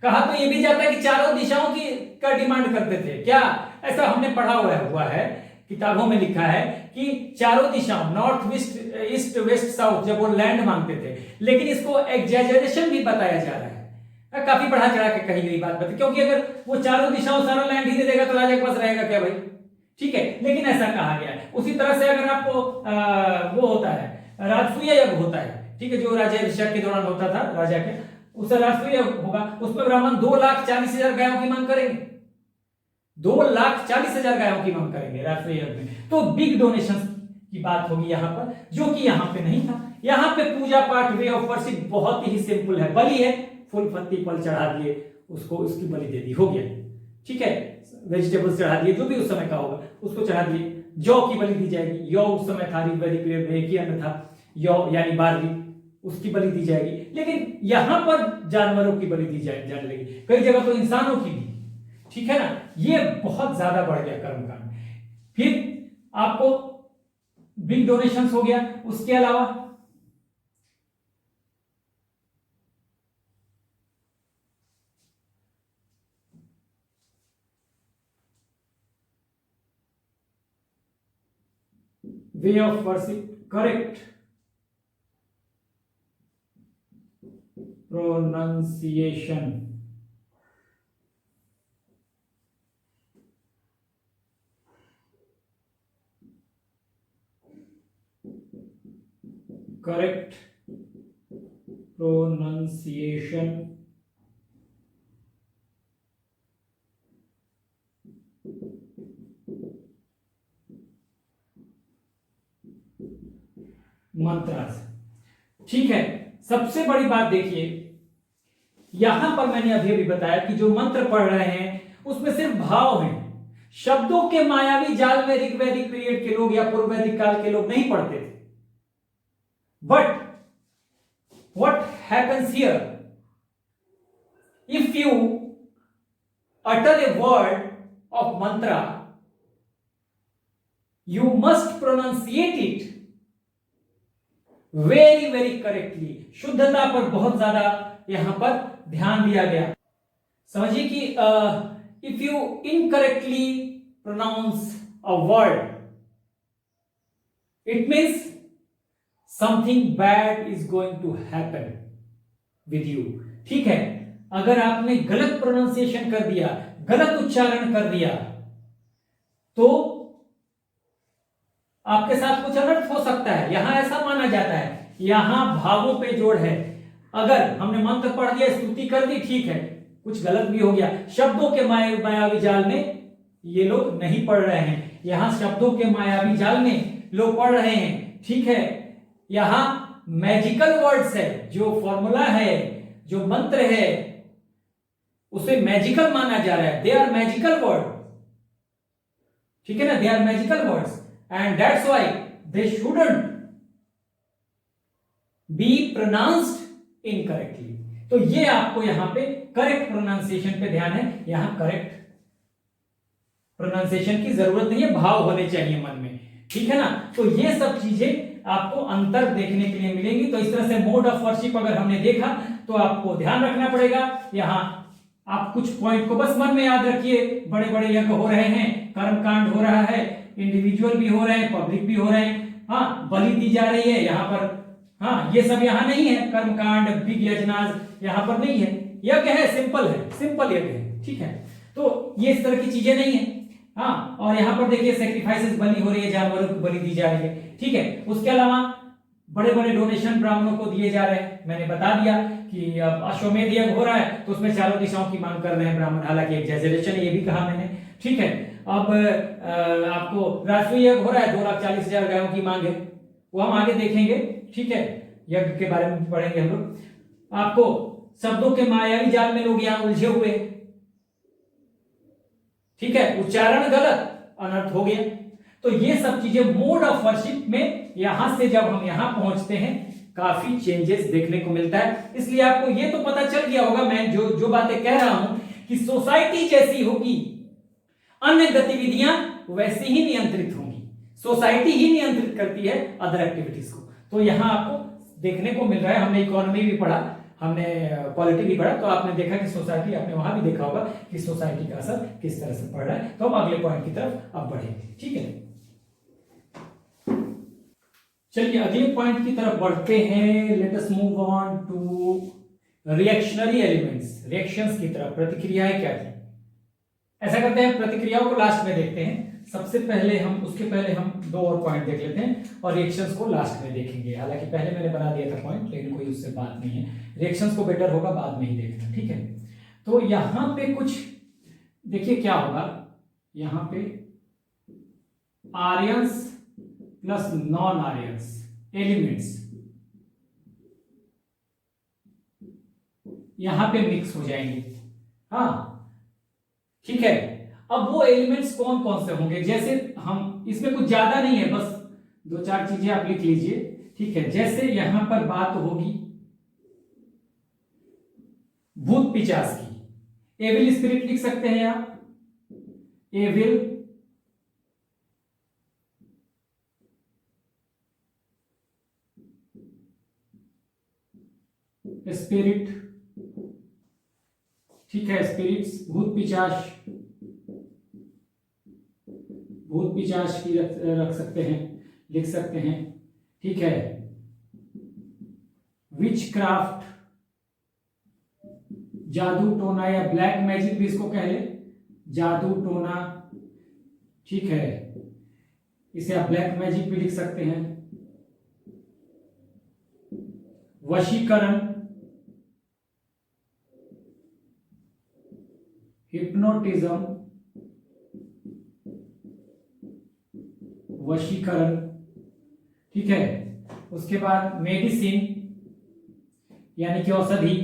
कहा तो ये भी जाता है कि चारों दिशाओं की का डिमांड करते थे, क्या? ऐसा हमने पढ़ा हुआ है, किताबों में लिखा है कि चारों दिशाओं, north west, east west south, जब वो लैंड मांगते थे। लेकिन इसको एग्जैजरेशन भी बताया जा रहा है, काफी बढ़ा चढ़ा के कही गई बात बताई, क्योंकि अगर वो चारों दिशाओं सारा लैंड ही दे देगा तो राजा के पास रहेगा क्या भाई, ठीक है। लेकिन ऐसा कहा गया है। उसी तरह से अगर आपको वो होता है, राजसूय यज्ञ होता है, ठीक है, जो राजा अभिषेक के दौरान होता था राजा के, उससे राजसूय यज्ञ होगा, उसमें ब्राह्मण 2,40,000 गायों की मांग करेंगे, 2,40,000 गायों की मांग करेंगे राजसूय यज्ञ में। तो बिग डोनेशन की बात होगी यहां पर, जो कि यहां पे नहीं था। यहां पे पूजा पाठ, वे ऑफ वर्शिप बहुत ही सिंपल है, बलि है, फूल पत्ती फल चढ़ा दिए, उसको उसकी बलि दे दी, हो गया, ठीक है। वेजिटेबल्स चढ़ा दिए, जो भी उस समय का होगा उसको चढ़ा दिए। जौ की बलि दी जाएगी, यौ उस समय था, ऋग्वैदिक पीरियड में एक ही अन्न था, यौ यानी बार्ली, उसकी बलि दी जाएगी। लेकिन यहां पर जानवरों की बलि दी जाने लगी, कई जगह तो इंसानों की भी, ठीक है ना। ये बहुत ज्यादा बढ़ गया कर्मकांड। फिर आपको बिग डोनेशंस हो गया, उसके अलावा way of worship, correct pronunciation, correct pronunciation, mantras, ठीक है। सबसे बड़ी बात देखिए, यहां पर मैंने अभी बताया कि जो मंत्र पढ़ रहे हैं उसमें सिर्फ भाव हैं, शब्दों के मायावी जाल में ऋग्वैदिक पीरियड के लोग या पूर्व वैदिक काल के लोग नहीं पढ़ते थे। But what happens here? If you utter a word of mantra, you must pronunciate it very very correctly. शुद्धता पर बहुत ज्यादा यहां पर ध्यान दिया गया. समझिए कि if you incorrectly pronounce a word, it means something bad is going to happen with you. ठीक है, अगर आपने गलत प्रोनाउंसिएशन कर दिया, गलत उच्चारण कर दिया, तो आपके साथ कुछ अनर्थ हो सकता है. यहां ऐसा माना जाता है, यहां भावों पे जोड़ है. अगर हमने मंत्र पढ़ दिया, स्तुति कर दी, ठीक है, कुछ गलत भी हो गया. शब्दों के मायावी जाल में ये लोग नहीं पढ़ रहे हैं. यहां शब्दों के मायावी जाल में लोग पढ़ रहे हैं. ठीक है, यहां मैजिकल वर्ड्स है, जो फॉर्मूला है, जो मंत्र है, उसे मैजिकल माना जा रहा है. They are magical word. ठीक है ना, they are magical words and that's why they shouldn't be pronounced incorrectly. तो ये आपको यहां पे करेक्ट प्रोनाउंसिएशन पे ध्यान है. यहां करेक्ट प्रोनाउंसिएशन की जरूरत नहीं है, भाव होने चाहिए मन में. ठीक है ना. तो ये सब चीजें आपको अंतर देखने के लिए मिलेंगी. तो इस तरह से मोड ऑफ वर्शिप अगर हमने देखा, तो आपको ध्यान रखना पड़ेगा. यहां आप कुछ पॉइंट को बस मन में याद रखिए. बड़े बड़े यज्ञ हो रहे हैं, कर्मकांड हो रहा है, इंडिविजुअल भी हो रहे हैं, पब्लिक भी हो रहे हैं. हाँ, बलि दी जा रही है यहां पर. हाँ, ये सब यहां नहीं है. कर्मकांड, बिग यजनाज यहां पर नहीं है. यज्ञ है, सिंपल है, सिंपल यज्ञ है. ठीक है, तो ये इस तरह की चीजें नहीं है. हाँ, और यहां पर देखिए सेक्रीफाइसेस बलि हो रही है, जानवरों की बलि दी जा रही है. ठीक है, उसके अलावा बड़े बड़े डोनेशन ब्राह्मणों को दिए जा रहे हैं. मैंने बता दिया कि अब अश्वमेध यज्ञ हो रहा है, तो उसमें चारों दिशाओं की मांग कर रहे हैं ब्राह्मण. हालांकि एग्जैजरेशन ये भी कहा मैंने. ठीक है, अब आपको राष्ट्रीय यज्ञ हो रहा है, 2,40,000 गायों की मांग है, वो हम आगे देखेंगे. ठीक है, यज्ञ के बारे में पढ़ेंगे हम लोग. आपको शब्दों के मायावी जाल में लोग यहां उलझे हुए. ठीक है, उच्चारण गलत, अनर्थ हो गया. तो ये सब चीजें मोड ऑफ वर्शिप में यहां से जब हम यहां पहुंचते हैं, काफी चेंजेस देखने को मिलता है. इसलिए आपको ये तो पता चल गया होगा, मैं जो बातें कह रहा हूं कि सोसाइटी जैसी होगी, अन्य गतिविधियां वैसे ही नियंत्रित होंगी. सोसाइटी ही नियंत्रित करती है अदर एक्टिविटीज को. तो यहां आपको देखने को मिल रहा है. हमने इकोनॉमी भी पढ़ा, हमने पॉलिटी भी पढ़ा, तो आपने देखा कि सोसाइटी, आपने वहां भी देखा होगा कि सोसाइटी का असर किस तरह से पड़ रहा है. तो हम अगले पॉइंट की तरफ अब बढ़ेंगे. ठीक है, चलिए अगले पॉइंट की तरफ बढ़ते हैं. Let us move on to reactionary elements. Reactions की तरफ, प्रतिक्रियाएं क्या थी. ऐसा करते हैं, प्रतिक्रियाओं को लास्ट में देखते हैं. सबसे पहले हम, उसके पहले हम दो और पॉइंट देख लेते हैं, और रिएक्शंस को लास्ट में देखेंगे. हालांकि पहले मैंने बना दिया था पॉइंट, लेकिन कोई उससे बात नहीं है. रिएक्शंस को बेटर होगा बाद में ही देखना. ठीक है, तो यहां पे कुछ देखिए क्या होगा. यहां पे Aryans plus non Aryans elements यहां पे मिक्स हो जाएंगे. हाँ, ठीक है. अब वो एलिमेंट्स कौन कौन से होंगे, जैसे हम, इसमें कुछ ज्यादा नहीं है, बस दो चार चीजें आप लिख लीजिए. ठीक है, जैसे यहां पर बात होगी भूत पिशाच की. एविल स्पिरिट लिख सकते हैं आप. Evil spirit. ठीक है, स्पिरिट्स, भूत पिशाच, भूत पिशाच की रख सकते हैं, लिख सकते हैं. ठीक है, विच क्राफ्ट, जादू टोना या ब्लैक मैजिक भी इसको कह ले, जादू टोना. ठीक है, इसे आप ब्लैक मैजिक भी लिख सकते हैं. वशीकरण, हिप्नोटिज्म, वशीकरण. ठीक है, उसके बाद मेडिसिन यानी कि औषधि.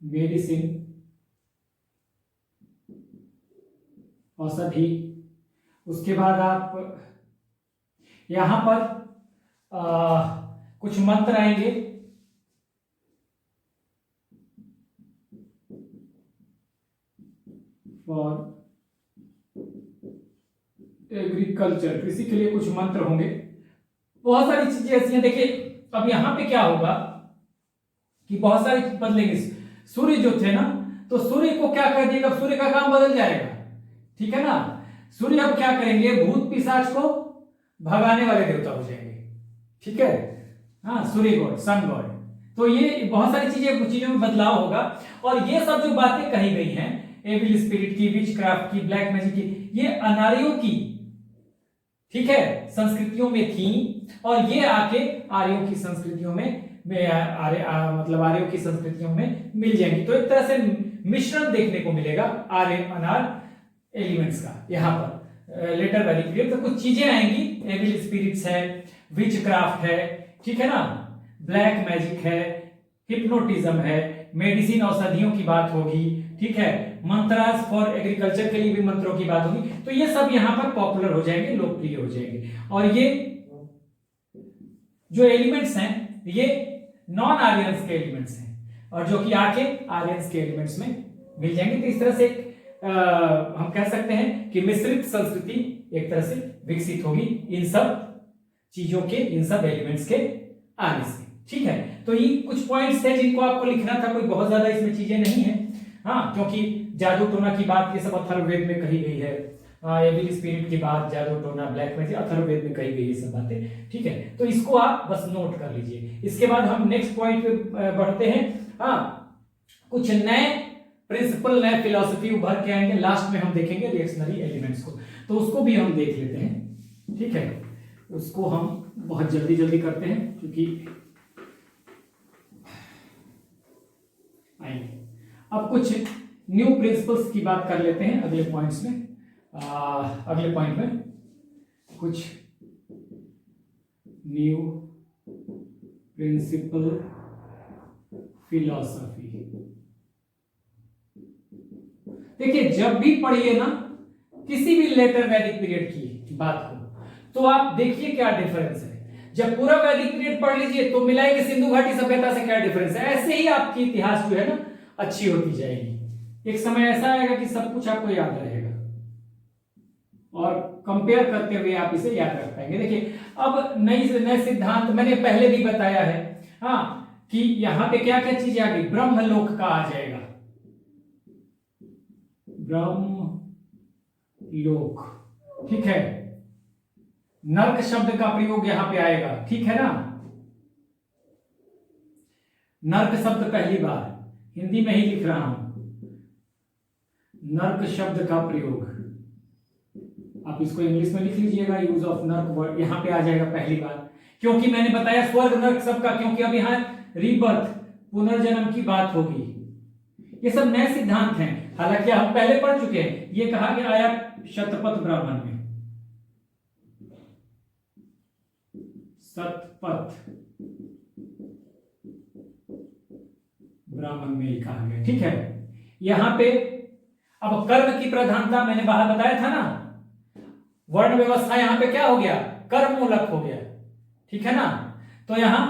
मेडिसिन, औषधि. उसके बाद आप यहां पर कुछ मंत्र आएंगे, फॉर एग्रीकल्चर, कृषि के लिए कुछ मंत्र होंगे, बहुत सारी चीजें ऐसी हैं। देखिए अब यहां पे क्या होगा कि बहुत सारी बदलेंगे। सूर्य जो थे ना, तो सूर्य को क्या कर दिएगा, सूर्य का काम बदल जाएगा, ठीक है ना। सूर्य अब क्या करेंगे, भूत पिशाच को भगाने वाले देवता हो जाएंगे, ठीक है। हाँ, सूर्य गॉड, सन गॉड। तो ये बहुत सारी चीजों में बदलाव होगा। और ये सब जो बातें कही गई हैं, एविल स्पिरिट की, विच क्राफ्ट की, ब्लैक मैजिक की, ये अनार्यों की, ठीक है, संस्कृतियों में थी, और ये आके आर्यों की संस्कृतियों में मतलब आर्यों की संस्कृतियों में मिल जाएंगी। तो एक तरह से मिश्रण देखने को मिलेगा आर्य अनार एलिमेंट्स का। यहाँ पर लेटर वैलिक पीरियड तो कुछ चीजें आएंगी, एविल स्पिरिट्स है, विच क्राफ्ट है, ठीक है ना, ब्लैक मैजिक है, हिप्नोटिज्म है, मेडिसिन औषधियों की बात होगी, ठीक है, मंत्रास फॉर एग्रीकल्चर के लिए भी मंत्रों की बात होगी। तो ये सब यहां पर पॉपुलर हो जाएंगे, लोकप्रिय हो जाएंगे। और ये जो एलिमेंट्स हैं ये नॉन आर्यंस के एलिमेंट्स हैं, और जो कि आके आर्यंस के एलिमेंट्स में मिल जाएंगे। तो इस तरह से हम कह सकते हैं कि मिश्रित संस्कृति एक तरह से विकसित होगी इन सब चीजों के, इन सब एलिमेंट्स के आने से, ठीक है। तो ये कुछ पॉइंट्स है जिनको आपको लिखना था, कोई बहुत ज्यादा इसमें चीजें नहीं है। हाँ, क्योंकि जादू टोना की बात ये सब अथर्ववेद में कही गई है, एविल स्पिरिट की बात, जादू टोना, ब्लैक मैजिक अथर्ववेद में कही गई ये सब बातें, ठीक है। तो इसको आप बस नोट कर लीजिए। इसके बाद हम नेक्स्ट पॉइंट पे बढ़ते हैं। हाँ, कुछ नए प्रिंसिपल, नए फिलॉसफी उभर के आएंगे। लास्ट में हम देखेंगे रिएक्शनरी एलिमेंट्स को, तो उसको भी हम देख लेते हैं, ठीक है। उसको हम बहुत जल्दी जल्दी करते हैं क्योंकि आएंगे। अब कुछ न्यू प्रिंसिपल्स की बात कर लेते हैं अगले पॉइंट्स में। अगले पॉइंट में कुछ न्यू प्रिंसिपल फिलॉसफी। देखिए जब भी पढ़िए ना किसी भी लेटर वैदिक पीरियड की बात को, तो आप देखिए क्या डिफरेंस है। जब पूरा वैदिक पीरियड पढ़ लीजिए तो मिलाएंगे सिंधु घाटी सभ्यता से क्या डिफरेंस है। ऐसे ही आपकी इतिहास जो है ना अच्छी होती जाएगी। एक समय ऐसा आएगा कि सब कुछ आपको याद रहेगा और कंपेयर करते हुए आप इसे याद रख पाएंगे। देखिए अब नए सिद्धांत मैंने पहले भी बताया है, हाँ, कि यहां पे क्या क्या चीजें आ गई, ब्रह्मलोक का आ जाएगा, ब्रह्म लोक, ठीक है। नर्क शब्द का प्रयोग यहां पे आएगा, ठीक है ना। नर्क शब्द पहली बार, हिंदी में ही लिख रहा हूं, नर्क शब्द का प्रयोग, आप इसको इंग्लिश में लिख लीजिएगा, यूज ऑफ नर्क वर्ड यहां पे आ जाएगा पहली बार। क्योंकि मैंने बताया स्वर्ग नर्क सबका, क्योंकि अब यहां रीबर्थ, पुनर्जन्म की बात होगी। ये सब नए सिद्धांत हैं, हालांकि हम पहले पढ़ चुके हैं। ये कहा गया आया शतपथ ब्राह्मण में, शतपथ ब्राह्मण में ही कहा गया, ठीक है। यहां पे अब कर्म की प्रधानता मैंने बाहर बताया था ना, वर्ण व्यवस्था यहां पे क्या हो गया, कर्म मूलक हो गया, ठीक है ना। तो यहां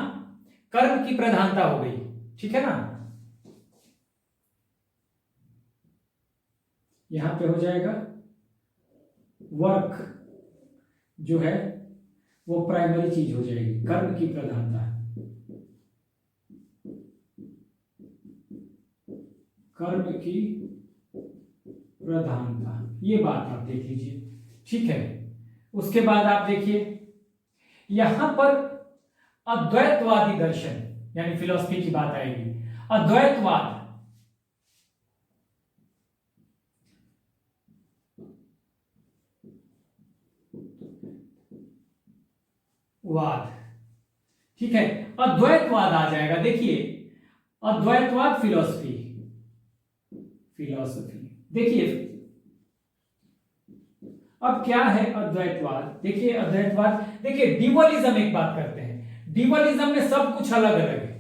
कर्म की प्रधानता हो गई, ठीक है ना। यहां पे हो जाएगा वर्क जो है वो प्राइमरी चीज हो जाएगी, कर्म की प्रधानता, कर्म की प्रधानता, ये बात आप देख लीजिए, ठीक है। उसके बाद आप देखिए यहां पर अद्वैतवादी दर्शन यानी फिलॉसफी की बात आएगी। अद्वैतवाद, वाद, ठीक है, अद्वैतवाद आ जाएगा। देखिए अद्वैतवाद फिलॉसफी, देखिए अब क्या है अद्वैतवाद। देखिए अद्वैतवाद, देखिए ड्यूअलिज्म एक बात करते हैं, ड्यूअलिज्म में सब कुछ अलग अलग है।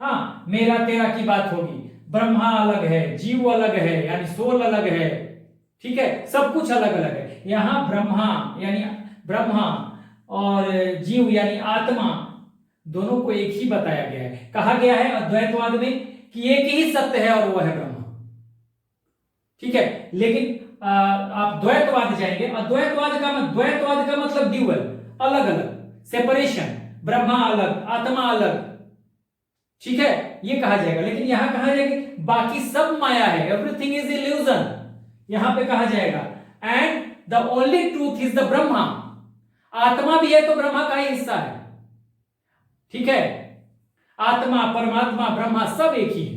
हाँ, मेरा तेरा की बात होगी, ब्रह्मा अलग है, जीव अलग है, यानी सोल अलग है, ठीक है, सब कुछ अलग अलग है। यहां ब्रह्मा यानी ब्रह्मा और जीव यानी आत्मा दोनों को एक ही बताया गया है। कहा गया है अद्वैतवाद में कि एक ही सत्य है और वो है ब्रह्म। ठीक है, लेकिन आप द्वैतवाद जाएंगे, द्वैतवाद का मतलब ड्यूअल, अलग अलग, सेपरेशन, ब्रह्मा अलग आत्मा अलग। ठीक है, ये कहा जाएगा। लेकिन यहां कहा जाएगा बाकी सब माया है, एवरीथिंग इज इल्यूजन। यहां पे कहा जाएगा and the only truth is the Brahma. आत्मा भी है तो ब्रह्मा का ही हिस्सा है। ठीक है, आत्मा, परमात्मा, ब्रह्मा सब एक ही है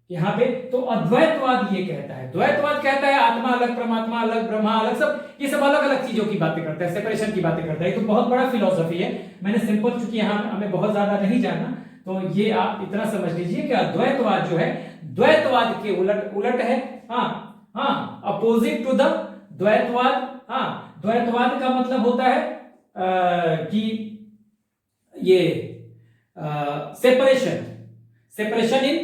यहां पे। तो अद्वैतवाद ये कहता है, द्वैतवाद कहता है आत्मा अलग, परमात्मा अलग, ब्रह्मा अलग, सब ये सब अलग अलग चीजों की बातें करता है, सेपरेशन की बातें करता है। तो बहुत बड़ा फिलॉसफी है। मैंने सिंपल, चूंकि यहां हमें बहुत ज्यादा नहीं जानना, तो ये आप इतना समझ लीजिए कि अद्वैतवाद जो है द्वैतवाद के उलट है। हाँ, अपोजिट टू द द्वैतवाद। हाँ, द्वैतवाद का मतलब होता है कि ये सेपरेशन इन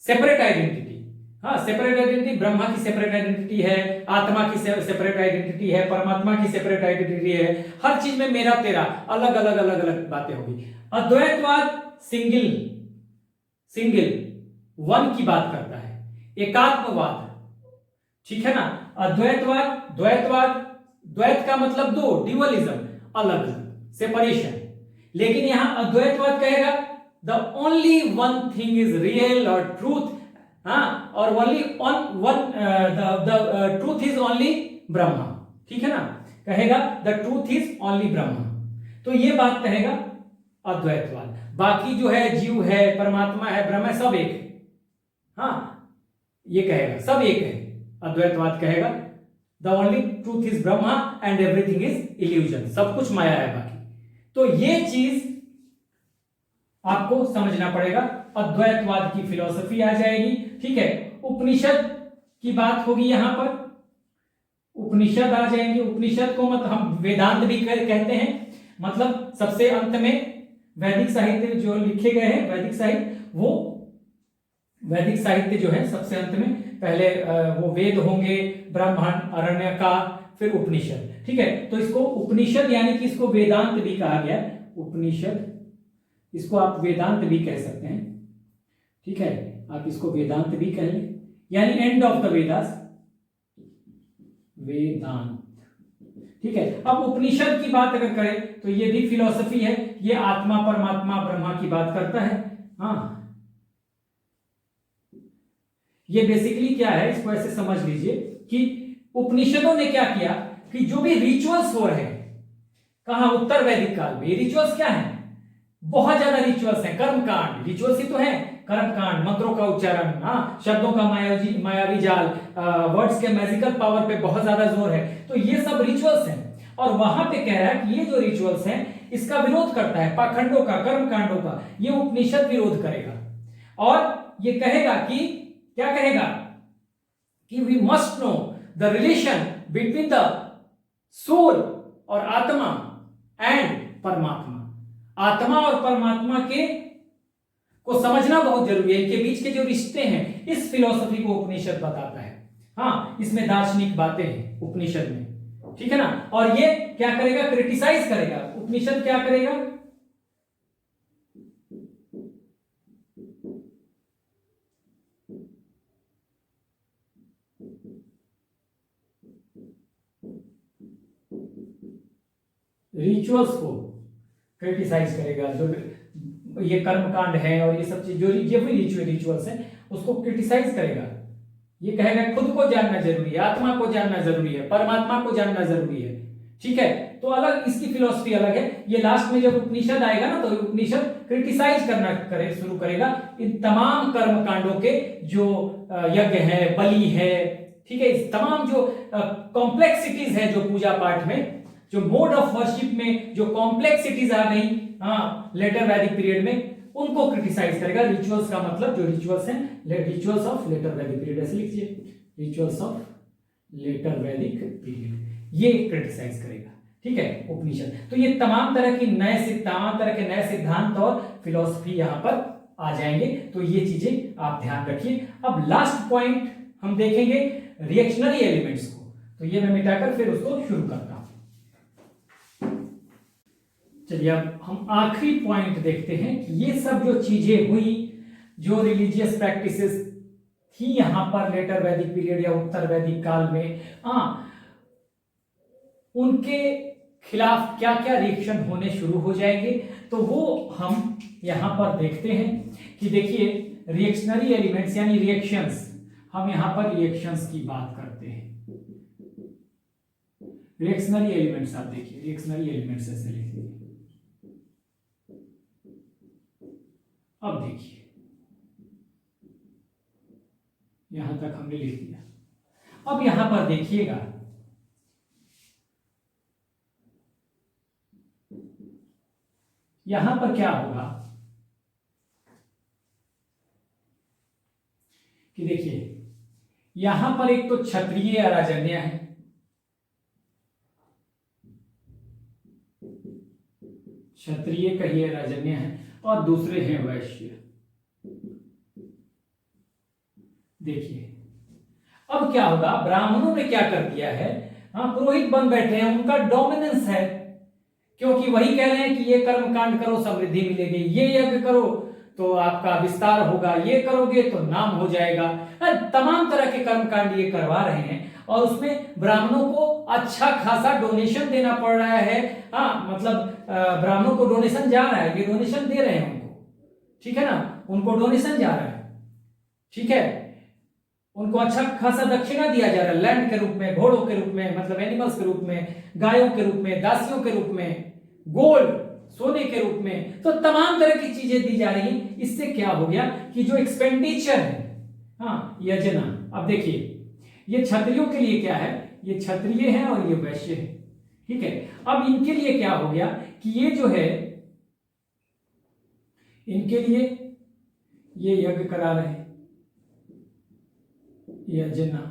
सेपरेट आइडेंटिटी। हाँ, सेपरेट आइडेंटिटी, ब्रह्मा की सेपरेट आइडेंटिटी है, आत्मा की सेपरेट आइडेंटिटी है, परमात्मा की सेपरेट आइडेंटिटी है। हर चीज में मेरा तेरा, अलग अलग अलग अलग बातें होगी। अद्वैतवाद सिंगल वन की बात करता है, एकात्मवाद। ठीक है ना, द्वैतवाद द्वैत का मतलब दो, ड्यूअलिज्म, अलग अलग, सेपरेशन। लेकिन यहां अद्वैतवाद कहेगा the only one thing is real और ट्रूथ। हाँ, और only the truth is only Brahma. ठीक है ना, कहेगा the truth is only Brahma. तो ये बात कहेगा अद्वैतवाद। बाकी जो है जीव है, परमात्मा है, ब्रह्म है, सब एक है। हाँ, ये कहेगा सब एक है। अद्वैतवाद कहेगा the only truth is Brahma and everything is illusion, सब कुछ माया है बाकी। तो ये चीज आपको समझना पड़ेगा। अद्वैतवाद की फिलॉसफी आ जाएगी। ठीक है, उपनिषद की बात होगी यहां पर, उपनिषद आ जाएंगे। उपनिषद को हम वेदांत भी कहते हैं। मतलब सबसे अंत में वैदिक साहित्य जो लिखे गए हैं, वैदिक साहित्य जो है सबसे अंत में, पहले वो वेद होंगे, ब्राह्मण, अरण्यका, फिर उपनिषद। ठीक है, तो इसको उपनिषद यानी कि इसको वेदांत भी कहा गया। उपनिषद, इसको आप वेदांत भी कह सकते हैं। ठीक है, आप इसको वेदांत भी कह लें, यानी एंड ऑफ द वेदास, वेदांत। ठीक है, अब उपनिषद की बात अगर करें तो ये भी फिलॉसफी है। ये आत्मा, परमात्मा, ब्रह्मा की बात करता है। हाँ, ये बेसिकली क्या है, इसको ऐसे समझ लीजिए कि उपनिषदों ने क्या किया कि जो भी रिचुअल्स हो रहे हैं, कहा उत्तर वैदिक काल में, ये रिचुअल्स क्या है, बहुत ज्यादा रिचुअल्स हैं। कर्मकांड, रिचुअल्स ही तो है, कर्मकांड, मंत्रों का उच्चारण, शब्दों का मायावी जाल, वर्ड्स के मैजिकल पावर पे बहुत ज्यादा जोर है। तो ये सब रिचुअल्स हैं। और वहां पे कह रहा है कि ये जो रिचुअल्स हैं इसका विरोध करता है, पाखंडों का, कर्मकांडों का, ये उपनिषद विरोध करेगा। और ये कहेगा कि क्या कहेगा कि we must know the relation between the soul और आत्मा एंड परमात्मा। आत्मा और परमात्मा के को समझना बहुत जरूरी है। इनके बीच के जो रिश्ते हैं, इस फिलॉसफी को उपनिषद बताता है। हाँ, इसमें दार्शनिक बातें हैं उपनिषद में। ठीक है ना, और ये क्या करेगा, क्रिटिसाइज करेगा। उपनिषद क्या करेगा, रिचुअल्स को क्रिटिसाइज करेगा। जो ये कर्मकांड है और ये सब चीज, जो ये भी रिचुअल्स हैं, उसको क्रिटिसाइज करेगा। ये कहेगा खुद को जानना जरूरी है, आत्मा को जानना जरूरी है, परमात्मा को जानना जरूरी है। ठीक है, तो अलग इसकी फिलॉसफी अलग है। ये लास्ट में जब उपनिषद आएगा ना, तो उपनिषद क्रिटिसाइज करना शुरू करेगा इन तमाम कर्म कांडों के, जो यज्ञ है, बलि है। ठीक है, इस तमाम जो कॉम्प्लेक्सिटीज है, जो पूजा पाठ में, जो मोड ऑफ वर्शिप में जो कॉम्प्लेक्सिटीज आ गई लेटर वैदिक पीरियड में, उनको क्रिटिसाइज करेगा। रिचुअल्स का मतलब जो रिचुअल्स हैं, रिचुअल्स ऑफ लेटर वैदिक पीरियड, ऐसे लिखिए, रिचुअल्स ऑफ लेटर वैदिक पीरियड, ये क्रिटिसाइज करेगा। ठीक है, उपनिषद। तो ये तमाम तरह के नए सिद्धांत और फिलॉसफी यहां पर आ जाएंगे। तो ये चीजें आप ध्यान रखिए। अब लास्ट पॉइंट हम देखेंगे रिएक्शनरी एलिमेंट्स को। तो ये मैं मिटाकर फिर उसको शुरू करता हूं। चलिए अब हम आखिरी पॉइंट देखते हैं कि ये सब जो चीजें हुई, जो रिलीजियस प्रैक्टिसेस थी यहां पर लेटर वैदिक पीरियड या उत्तर वैदिक काल में, उनके खिलाफ क्या क्या रिएक्शन होने शुरू हो जाएंगे, तो वो हम यहां पर देखते हैं कि देखिए रिएक्शनरी एलिमेंट्स यानी रिएक्शंस, हम यहां पर रिएक्शंस की बात करते हैं। रिएक्शनरी एलिमेंट्स आप देखिए, रिएक्शनरी एलिमेंट्स ऐसे लिखिए। अब देखिए यहां तक हमने लिख दिया। अब यहां पर देखिएगा, यहां पर क्या होगा कि देखिए यहां पर एक तो क्षत्रिय अराजन्य है, क्षत्रिय कहिए अराजन्य है, और दूसरे हैं वैश्य। देखिए अब क्या होगा, ब्राह्मणों ने क्या कर दिया है, पुरोहित बन बैठे हैं, उनका डोमिनेंस है, क्योंकि वही कह रहे हैं कि ये कर्म कांड करो समृद्धि मिलेगी, ये यज्ञ करो तो आपका विस्तार होगा, ये करोगे तो नाम हो जाएगा। तमाम तरह के कर्म कांड ये करवा रहे हैं और उसमें ब्राह्मणों को अच्छा खासा डोनेशन देना पड़ रहा है। मतलब ब्राह्मणों को डोनेशन जा रहा है, ये डोनेशन दे रहे हैं उनको, ठीक है ना, उनको डोनेशन जा रहा है, ठीक है, उनको अच्छा खासा दक्षिणा दिया जा रहा है, लैंड के रूप में, घोड़ों के रूप में, मतलब एनिमल्स के रूप में, गायों के रूप में, दासियों के रूप में, गोल्ड सोने के रूप में, तो तमाम तरह की चीजें दी जा रही हैं। इससे क्या हो गया कि जो एक्सपेंडिचर है, यजना, अब देखिए ये क्षत्रियों के लिए क्या है, ये क्षत्रिय है और ये वैश्य है, ठीक है। अब इनके लिए क्या हो गया कि ये जो है, इनके लिए ये यज्ञ करा रहे हैं, यजना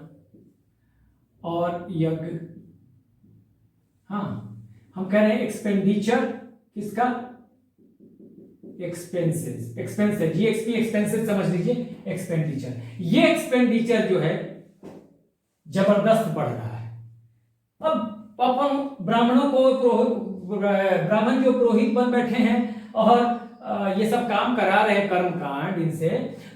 और यज्ञ, हम कह रहे हैं एक्सपेंडिचर, किसका, एक्सपेंसेस, एक्सपेंसेस, जीएक्सपी एक्सपेंसेस समझ लीजिए, एक्सपेंडिचर, ये एक्सपेंडिचर जो है जबरदस्त बढ़ रहा है। अब अपन ब्राह्मणों को, ब्राह्मण जो पुरोहित बन बैठे हैं और ये सब काम करा रहे हैं कर्म कांड इनसे,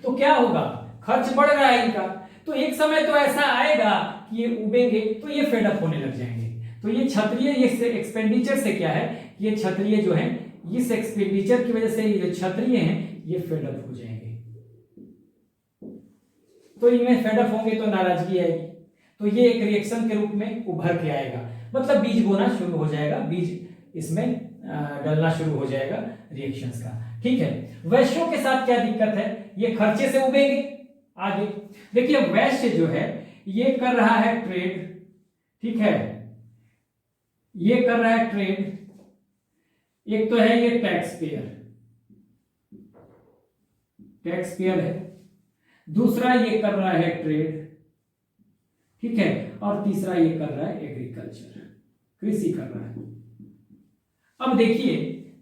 तो क्या होगा, खर्च बढ़ रहा है इनका, तो एक समय तो ऐसा आएगा कि ये उबेंगे तो ये फेडअप होने लग जाएंगे। तो ये क्षत्रिय, ये एक्सपेंडिचर से क्या है, ये क्षत्रिय जो है, इस एक्सपेंडिचर की वजह से ये क्षत्रिय हैं, ये फेडअप हो जाएंगे, तो इनमें फेडअप होंगे तो नाराजगी आएगी, तो ये एक रिएक्शन के रूप में उभर के आएगा, मतलब बीज बोना शुरू हो जाएगा, बीज इसमें डलना शुरू हो जाएगा रिएक्शंस का, ठीक है। वैश्यों के साथ क्या दिक्कत है, ये खर्चे से उबेंगे आगे। देखिए वैश्य जो है ये कर रहा है ट्रेड, ठीक है, ये कर रहा है ट्रेड, एक तो है ये टैक्स पेयर, टैक्स पेयर है, दूसरा ये कर रहा है ट्रेड, ठीक है, और तीसरा ये कर रहा है एग्रीकल्चर, कृषि कर रहा है। अब देखिए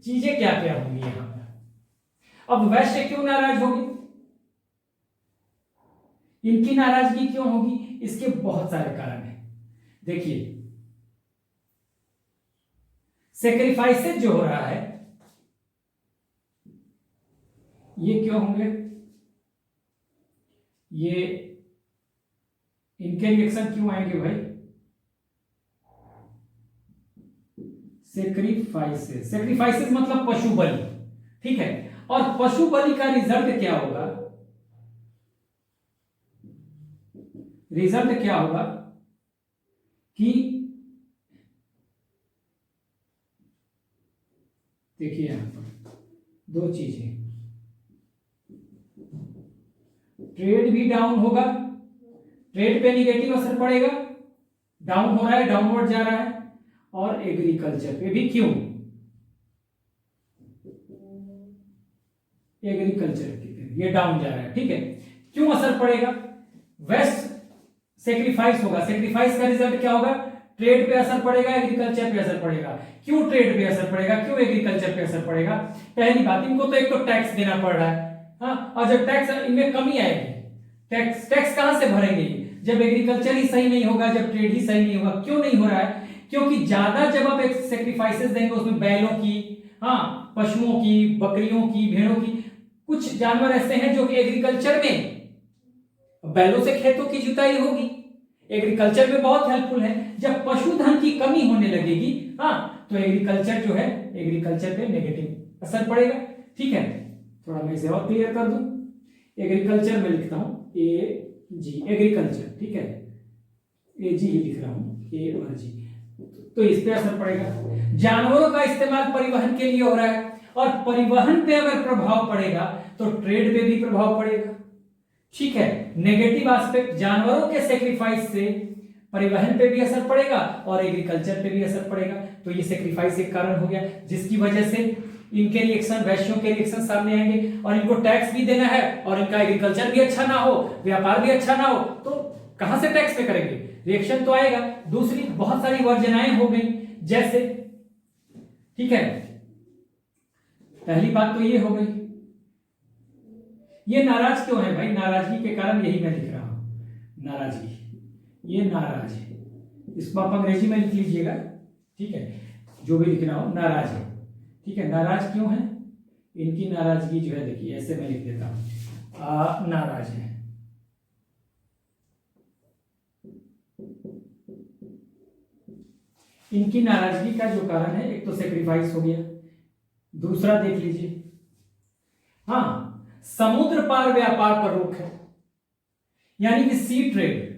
चीजें क्या क्या होंगी यहां पर। अब वैश्य क्यों नाराज होगी, इनकी नाराजगी क्यों होगी, इसके बहुत सारे कारण हैं। देखिए सेक्रीफाइसेस जो हो रहा है ये क्यों होंगे, ये इनके रिएक्शन क्यों आएंगे भाई, सेक्रीफाइसेस, सेक्रीफाइसेस मतलब पशु बलि, ठीक है, और पशु बलि का रिजल्ट क्या होगा, रिजल्ट क्या होगा कि देखिए यहां पर दो चीजें, ट्रेड भी डाउन होगा, ट्रेड पे निगेटिव असर पड़ेगा, डाउन हो रहा है, डाउनवर्ड जा रहा है, और एग्रीकल्चर पे भी, क्यों, एग्रीकल्चर पे ये डाउन जा रहा है, ठीक है, क्यों असर पड़ेगा, वेस्ट सेक्रीफाइस होगा, सेक्रीफाइस का रिजल्ट क्या होगा, ट्रेड पे असर पड़ेगा, एग्रीकल्चर पे असर पड़ेगा। क्यों ट्रेड पे असर पड़ेगा, क्यों एग्रीकल्चर पे असर पड़ेगा, पहली बात इनको तो एक तो टैक्स देना पड़ रहा है, और जब टैक्स, इनमें कमी आएगी, टैक्स कहां से भरेंगे, जब एग्रीकल्चर ही सही नहीं होगा, जब ट्रेड ही सही नहीं होगा। क्यों नहीं हो रहा है, क्योंकि ज्यादा जब आप सेक्रीफाइसेस देंगे उसमें बैलों की, हाँ, पशुओं की, बकरियों की, भेड़ों की। कुछ जानवर ऐसे हैं जो कि एग्रीकल्चर में, बैलों से खेतों की जुताई होगी, एग्रीकल्चर में बहुत हेल्पफुल है। जब पशुधन की कमी होने लगेगी, हाँ, तो एग्रीकल्चर जो है, एग्रीकल्चर पे नेगेटिव असर पड़ेगा। ठीक है, थोड़ा मैं इसे और क्लियर कर दूं। एग्रीकल्चर में लिखता हूं AG, एग्रीकल्चर, ठीक है, AG ही लिख रहा हूं, A और G, तो इस पे असर पड़ेगा। जानवरों का इस्तेमाल परिवहन के लिए हो रहा है, और परिवहन पे अगर प्रभाव पड़ेगा तो ट्रेड पे भी प्रभाव पड़ेगा। ठीक है, नेगेटिव एस्पेक्ट, जानवरों के सेक्रीफाइस से परिवहन पे भी असर पड़ेगा और एग्रीकल्चर पे भी असर पड़ेगा। तो ये सेक्रीफाइस एक कारण हो गया, जिसकी वजह से इनके रिएक्शन, वैश्यों के रिएक्शन सामने आएंगे, और इनको टैक्स भी देना है, और इनका एग्रीकल्चर भी अच्छा ना हो, व्यापार भी अच्छा ना हो, तो कहां से टैक्स पे करेंगे, रिएक्शन तो आएगा। दूसरी बहुत सारी वर्जनाएं हो गई, जैसे, ठीक है, पहली बात तो ये हो गई। ये नाराज क्यों है भाई? नाराजगी के कारण, यही मैं लिख रहा हूं, नाराजगी, ये नाराज है, इसको आप अंग्रेजी में लिख लीजिएगा। ठीक है, जो भी लिखना हो, नाराज है। ठीक है, नाराज क्यों है? इनकी नाराजगी जो है, देखिए ऐसे मैं लिख देता हूं, नाराज है। इनकी नाराजगी का जो कारण है, एक तो सेक्रीफाइस हो गया, दूसरा देख लीजिए, हाँ, समुद्र पार व्यापार पर रोक है, यानी कि सी ट्रेड,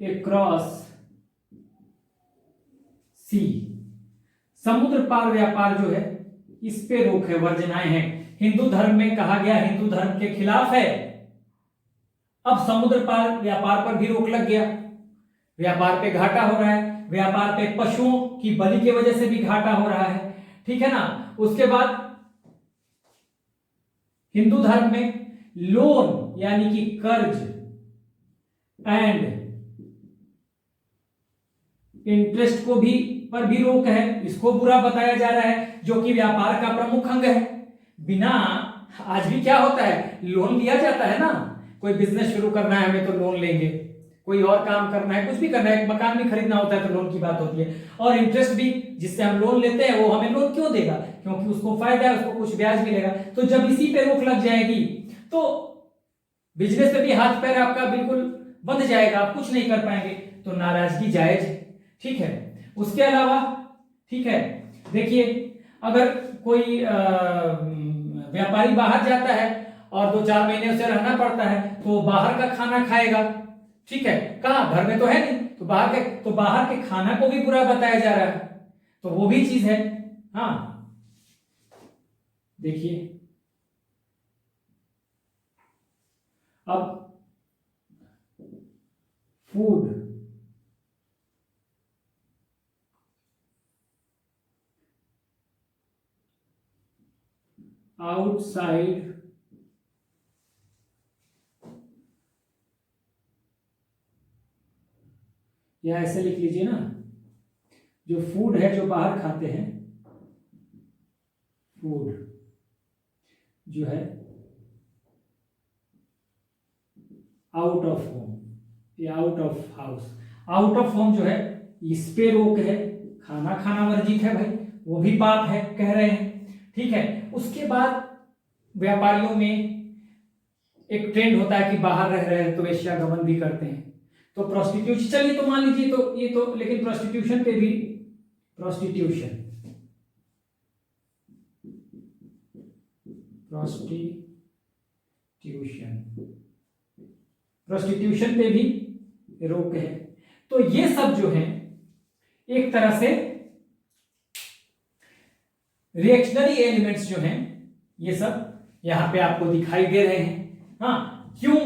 एक्रॉस सी, समुद्र पार व्यापार जो है, इस पे रोक है, वर्जनाएं हैं। हिंदू धर्म में कहा गया, हिंदू धर्म के खिलाफ है। अब समुद्र पार व्यापार पर भी रोक लग गया, व्यापार पे घाटा हो रहा है, व्यापार पे पशुओं की बलि की वजह से भी घाटा हो रहा है। ठीक है ना। उसके बाद हिंदू धर्म में लोन यानी कि कर्ज एंड इंटरेस्ट को भी पर भी रोक है, इसको बुरा बताया जा रहा है, जो कि व्यापार का प्रमुख अंग है। बिना, आज भी क्या होता है, लोन लिया जाता है ना, कोई बिजनेस शुरू करना है हमें तो लोन लेंगे, कोई और काम करना है, कुछ भी करना है, मकान भी खरीदना होता है तो लोन की बात होती है। और इंटरेस्ट भी, जिससे हम लोन लेते हैं, वो हमें लोन क्यों देगा? क्योंकि उसको फायदा है, उसको कुछ ब्याज मिलेगा। तो जब इसी पे रोक लग जाएगी तो बिजनेस पे भी हाथ पैर आपका बिल्कुल बंध जाएगा, आप कुछ नहीं कर पाएंगे, तो नाराजगी जायज है। ठीक है, उसके अलावा, ठीक है, देखिए, अगर कोई व्यापारी बाहर जाता है और 2-4 महीने उसे रहना पड़ता है, तो बाहर का खाना खाएगा। ठीक है, कहाँ, घर में तो है नहीं, तो बाहर के खाना को भी बुरा बताया जा रहा है, तो वो भी चीज है। हाँ, देखिए, अब फूड, आउटसाइड या ऐसे लिख लीजिए ना, जो फूड है जो बाहर खाते हैं, फूड जो है आउट ऑफ होम या out of house, out of home जो है, इस पे रोक है, खाना खाना वर्जित है भाई, वो भी पाप है कह रहे हैं। ठीक है, उसके बाद व्यापारियों में एक ट्रेंड होता है कि बाहर रह रहे हैं तो वेश्यागमन भी करते हैं, तो प्रोस्टिट्यूशन, चलिए तो मान लीजिए, तो ये तो, लेकिन प्रोस्टिट्यूशन पे भी, प्रोस्टिट्यूशन पे भी रोक है। तो ये सब जो है एक तरह से रिएक्शनरी एलिमेंट्स जो हैं, ये सब यहां पे आपको दिखाई दे रहे हैं। हाँ, क्यों?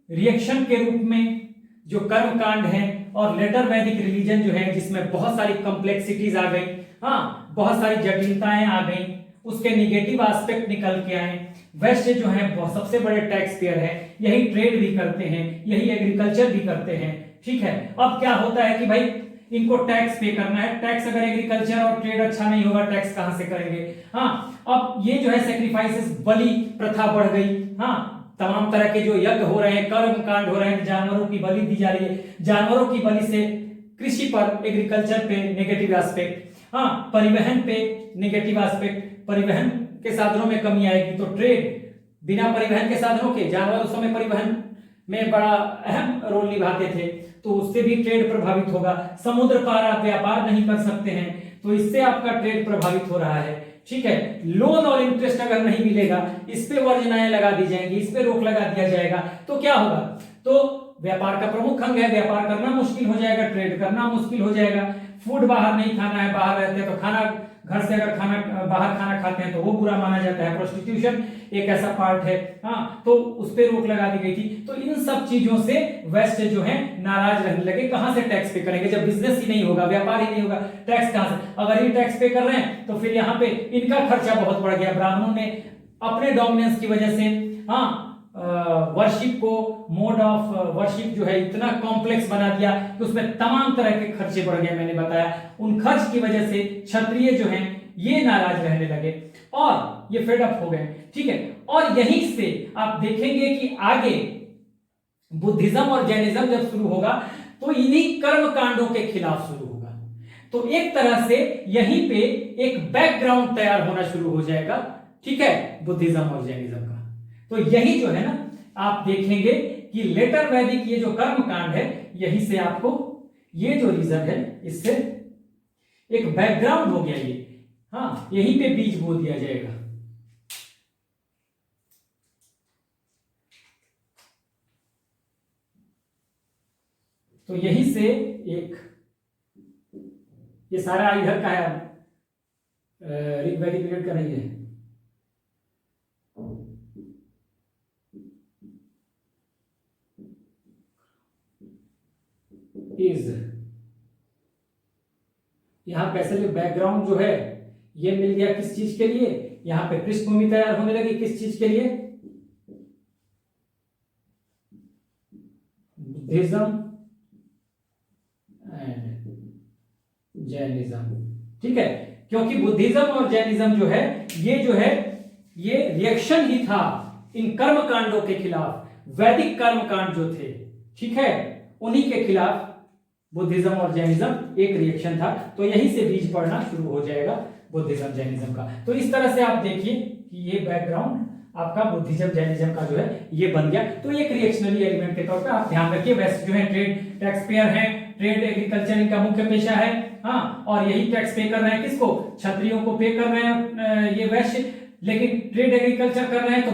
रिएक्शन के रूप में जो कर्म कांड है और लेटर वैदिक रिलीजन जो है, जिसमें बहुत सारी कॉम्प्लेक्सिटीज आ गई, हाँ, बहुत सारी जटिलताएं आ गई, उसके निगेटिव एस्पेक्ट निकल के आए। वैश्य जो है बहुत सबसे बड़े टैक्स पेयर है, यही ट्रेड भी करते हैं, यही एग्रीकल्चर भी करते हैं। ठीक है, अब क्या होता है कि भाई इनको टैक्स पे करना है, टैक्स अगर एग्रीकल्चर और ट्रेड अच्छा नहीं होगा, टैक्स कहां से करेंगे? हाँ, अब ये जो है सेक्रीफाइसेस, बलि प्रथा बढ़ गई। हाँ, तमाम तरह के जो यज्ञ हो रहे हैं, कर्म कांड हो रहे हैं, जानवरों की बलि दी जा रही है, जानवरों की बलि से कृषि पर, एग्रीकल्चर पे नेगेटिव एस्पेक्ट, हाँ परिवहन पे नेगेटिव एस्पेक्ट, परिवहन के साधनों में कमी आएगी, तो ट्रेड, बिना परिवहन के साधनों के जानवर उस समय परिवहन में बड़ा अहम रोल निभाते थे, तो उससे भी ट्रेड प्रभावित होगा। समुद्र पार आप व्यापार नहीं कर सकते हैं, तो इससे आपका ट्रेड प्रभावित हो रहा है, ठीक है। लोन और इंटरेस्ट अगर नहीं मिलेगा, इस पे वर्जनाएं लगा दी जाएंगी, इस पे रोक लगा दिया जाएगा, तो क्या होगा, तो व्यापार का प्रमुख अंग है, व्यापार करना मुश्किल हो जाएगा, ट्रेड करना मुश्किल हो जाएगा। फूड बाहर नहीं खाना है, बाहर रहते हैं तो खाना, घर से अगर खाना बाहर खाना खाते हैं तो वो बुरा माना जाता है। प्रोस्टिट्यूशन एक ऐसा पार्ट है, हाँ, तो उस पे रोक लगा दी गई थी। तो इन सब चीजों से वेस्ट जो है नाराज रहने लगे। कहां से टैक्स पे करेंगे जब बिजनेस ही नहीं होगा, व्यापार ही नहीं होगा, टैक्स कहां से? अगर ये टैक्स पे कर रहे हैं तो फिर यहाँ पे इनका खर्चा बहुत बढ़ गया। ब्राह्मणों ने अपने डोमिनेंस की वजह से, हाँ, वर्शिप को, मोड ऑफ वर्शिप जो है इतना कॉम्प्लेक्स बना दिया कि उसमें तमाम तरह के खर्चे बढ़ गए। मैंने बताया उन खर्च की वजह से क्षत्रिय जो हैं ये नाराज रहने लगे और ये फेड अप हो गए, ठीक है। और यहीं से आप देखेंगे कि आगे बुद्धिज्म और जैनिज्म जब शुरू होगा तो इन्हीं कर्म कांडों के खिलाफ शुरू होगा। तो एक तरह से यहीं पे एक बैकग्राउंड तैयार होना शुरू हो जाएगा, ठीक है, बुद्धिज्म और जैनिज्म का। तो यही जो है ना, आप देखेंगे कि लेटर वैदिक ये जो कर्म कांड है, यही से आपको ये जो रीजन है इससे एक बैकग्राउंड हो गया ये, हाँ, यहीं पे बीज बो दिया जाएगा। तो यही से एक ये सारा इधर का है, ऋग्वैदिक पीरियड का नहीं है। इज यहां पैसे बैकग्राउंड जो है ये मिल गया किस चीज के लिए, यहां पे पृष्ठभूमि तैयार होने लगी किस चीज के लिए, बुद्धिज्म एंड जैनिज्म, ठीक है। क्योंकि बुद्धिज्म और जैनिज्म जो है ये रिएक्शन ही था इन कर्म कांडों के खिलाफ। वैदिक कर्म कांड जो थे, ठीक है, उन्हीं के खिलाफ बुद्धिज्म और जैनिज्म एक रिएक्शन था। तो यहीं से बीज पड़ना शुरू हो जाएगा बुद्धिज्म जैनिज्म का। तो इस तरह से आप देखिए कि ये बैकग्राउंड आपका बुद्धिज्म जैनिज्म का जो है ये बन गया। तो एक रिएक्शनरी एलिमेंट के तौर पे आप ध्यान रखिए। वेस्ट जो है ट्रेड टैक्स पेयर है, ट्रेड एग्रीकल्चर इनका मुख्य पेशा है, हाँ, और यही टैक्स पे कर रहे हैं किसको, क्षत्रियों को पे कर रहे हैं ये वैश्य। लेकिन ट्रेड एग्रीकल्चर कर रहे हैं तो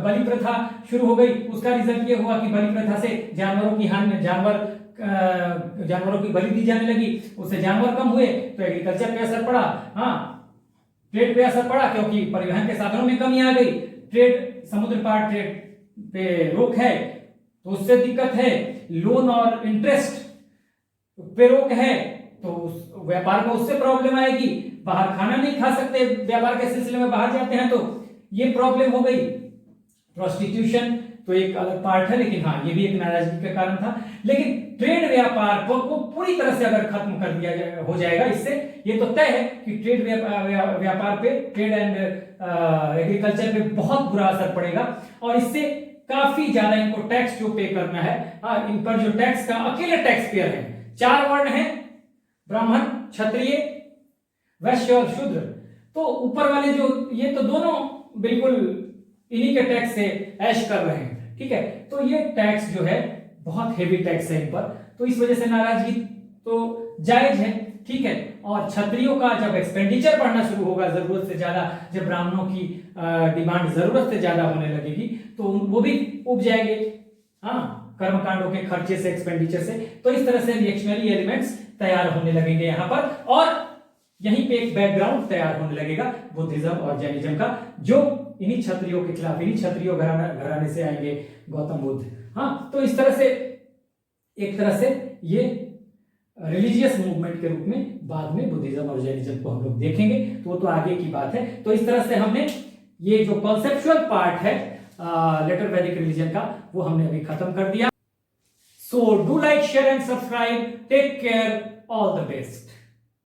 बलि प्रथा शुरू हो गई। उसका रिजल्ट ये हुआ कि बलि प्रथा से जानवरों की हानि, जानवरों की बलि दी जाने लगी, उससे जानवर कम हुए, तो एग्रीकल्चर पे असर पड़ा, हाँ, ट्रेड पे असर पड़ा क्योंकि परिवहन के साधनों में कमी आ गई। ट्रेड, समुद्र पार ट्रेड पे रोक है तो उससे दिक्कत है। लोन और इंटरेस्ट पे रोक है तो व्यापार को उससे प्रॉब्लम आएगी। बाहर खाना नहीं खा सकते, व्यापार के सिलसिले में बाहर जाते हैं तो ये प्रॉब्लम हो गई। प्रोस्टिट्यूशन तो एक अलग पार्ट है, लेकिन हाँ ये भी एक नाराजगी का कारण था। लेकिन ट्रेड व्यापार को पूरी तरह से अगर खत्म कर दिया हो जाएगा, इससे ये तो तय है कि ट्रेड व्यापार पे, ट्रेड एंड एग्रीकल्चर पे बहुत बुरा असर पड़ेगा और इससे काफी ज्यादा इनको टैक्स जो पे करना है, इन पर जो टैक्स का अकेले टैक्स पेयर है, 4 वर्ण है, ब्राह्मण, क्षत्रिय, वैश्य और शूद्र। तो ऊपर वाले जो ये तो दोनों बिल्कुल इन्हीं के टैक्स से ऐश कर रहे हैं, ठीक है। तो ये टैक्स जो है बहुत हेवी टैक्स है इन पर, तो इस वजह से नाराजगी तो जायज है, ठीक है। और क्षत्रियों का जब एक्सपेंडिचर बढ़ना शुरू होगा जरूरत से ज्यादा, जब ब्राह्मणों की डिमांड जरूरत से ज्यादा होने लगेगी तो वो भी उब जाएंगे, हाँ, कर्मकांडों के खर्चे से, एक्सपेंडिचर से। तो इस तरह से रिएक्शनरी एलिमेंट्स तैयार होने लगेंगे यहाँ पर और यहीं पे एक बैकग्राउंड तैयार होने लगेगा बुद्धिज्म और जैनिज्म का, जो इन्हीं क्षत्रियों के खिलाफ, इन्हीं क्षत्रियों घराने से आएंगे गौतम बुद्ध, हाँ। तो इस तरह से एक तरह से ये रिलीजियस मूवमेंट के रूप में बाद में बुद्धिज्म और जैनिज्म को हम लोग देखेंगे, तो वो तो आगे की बात है। तो इस तरह से हमने ये जो कॉन्सेप्चुअल पार्ट है लेटर वैदिक रिलीजन का वो हमने अभी खत्म कर दिया। So do like, share and subscribe. Take care, all the best.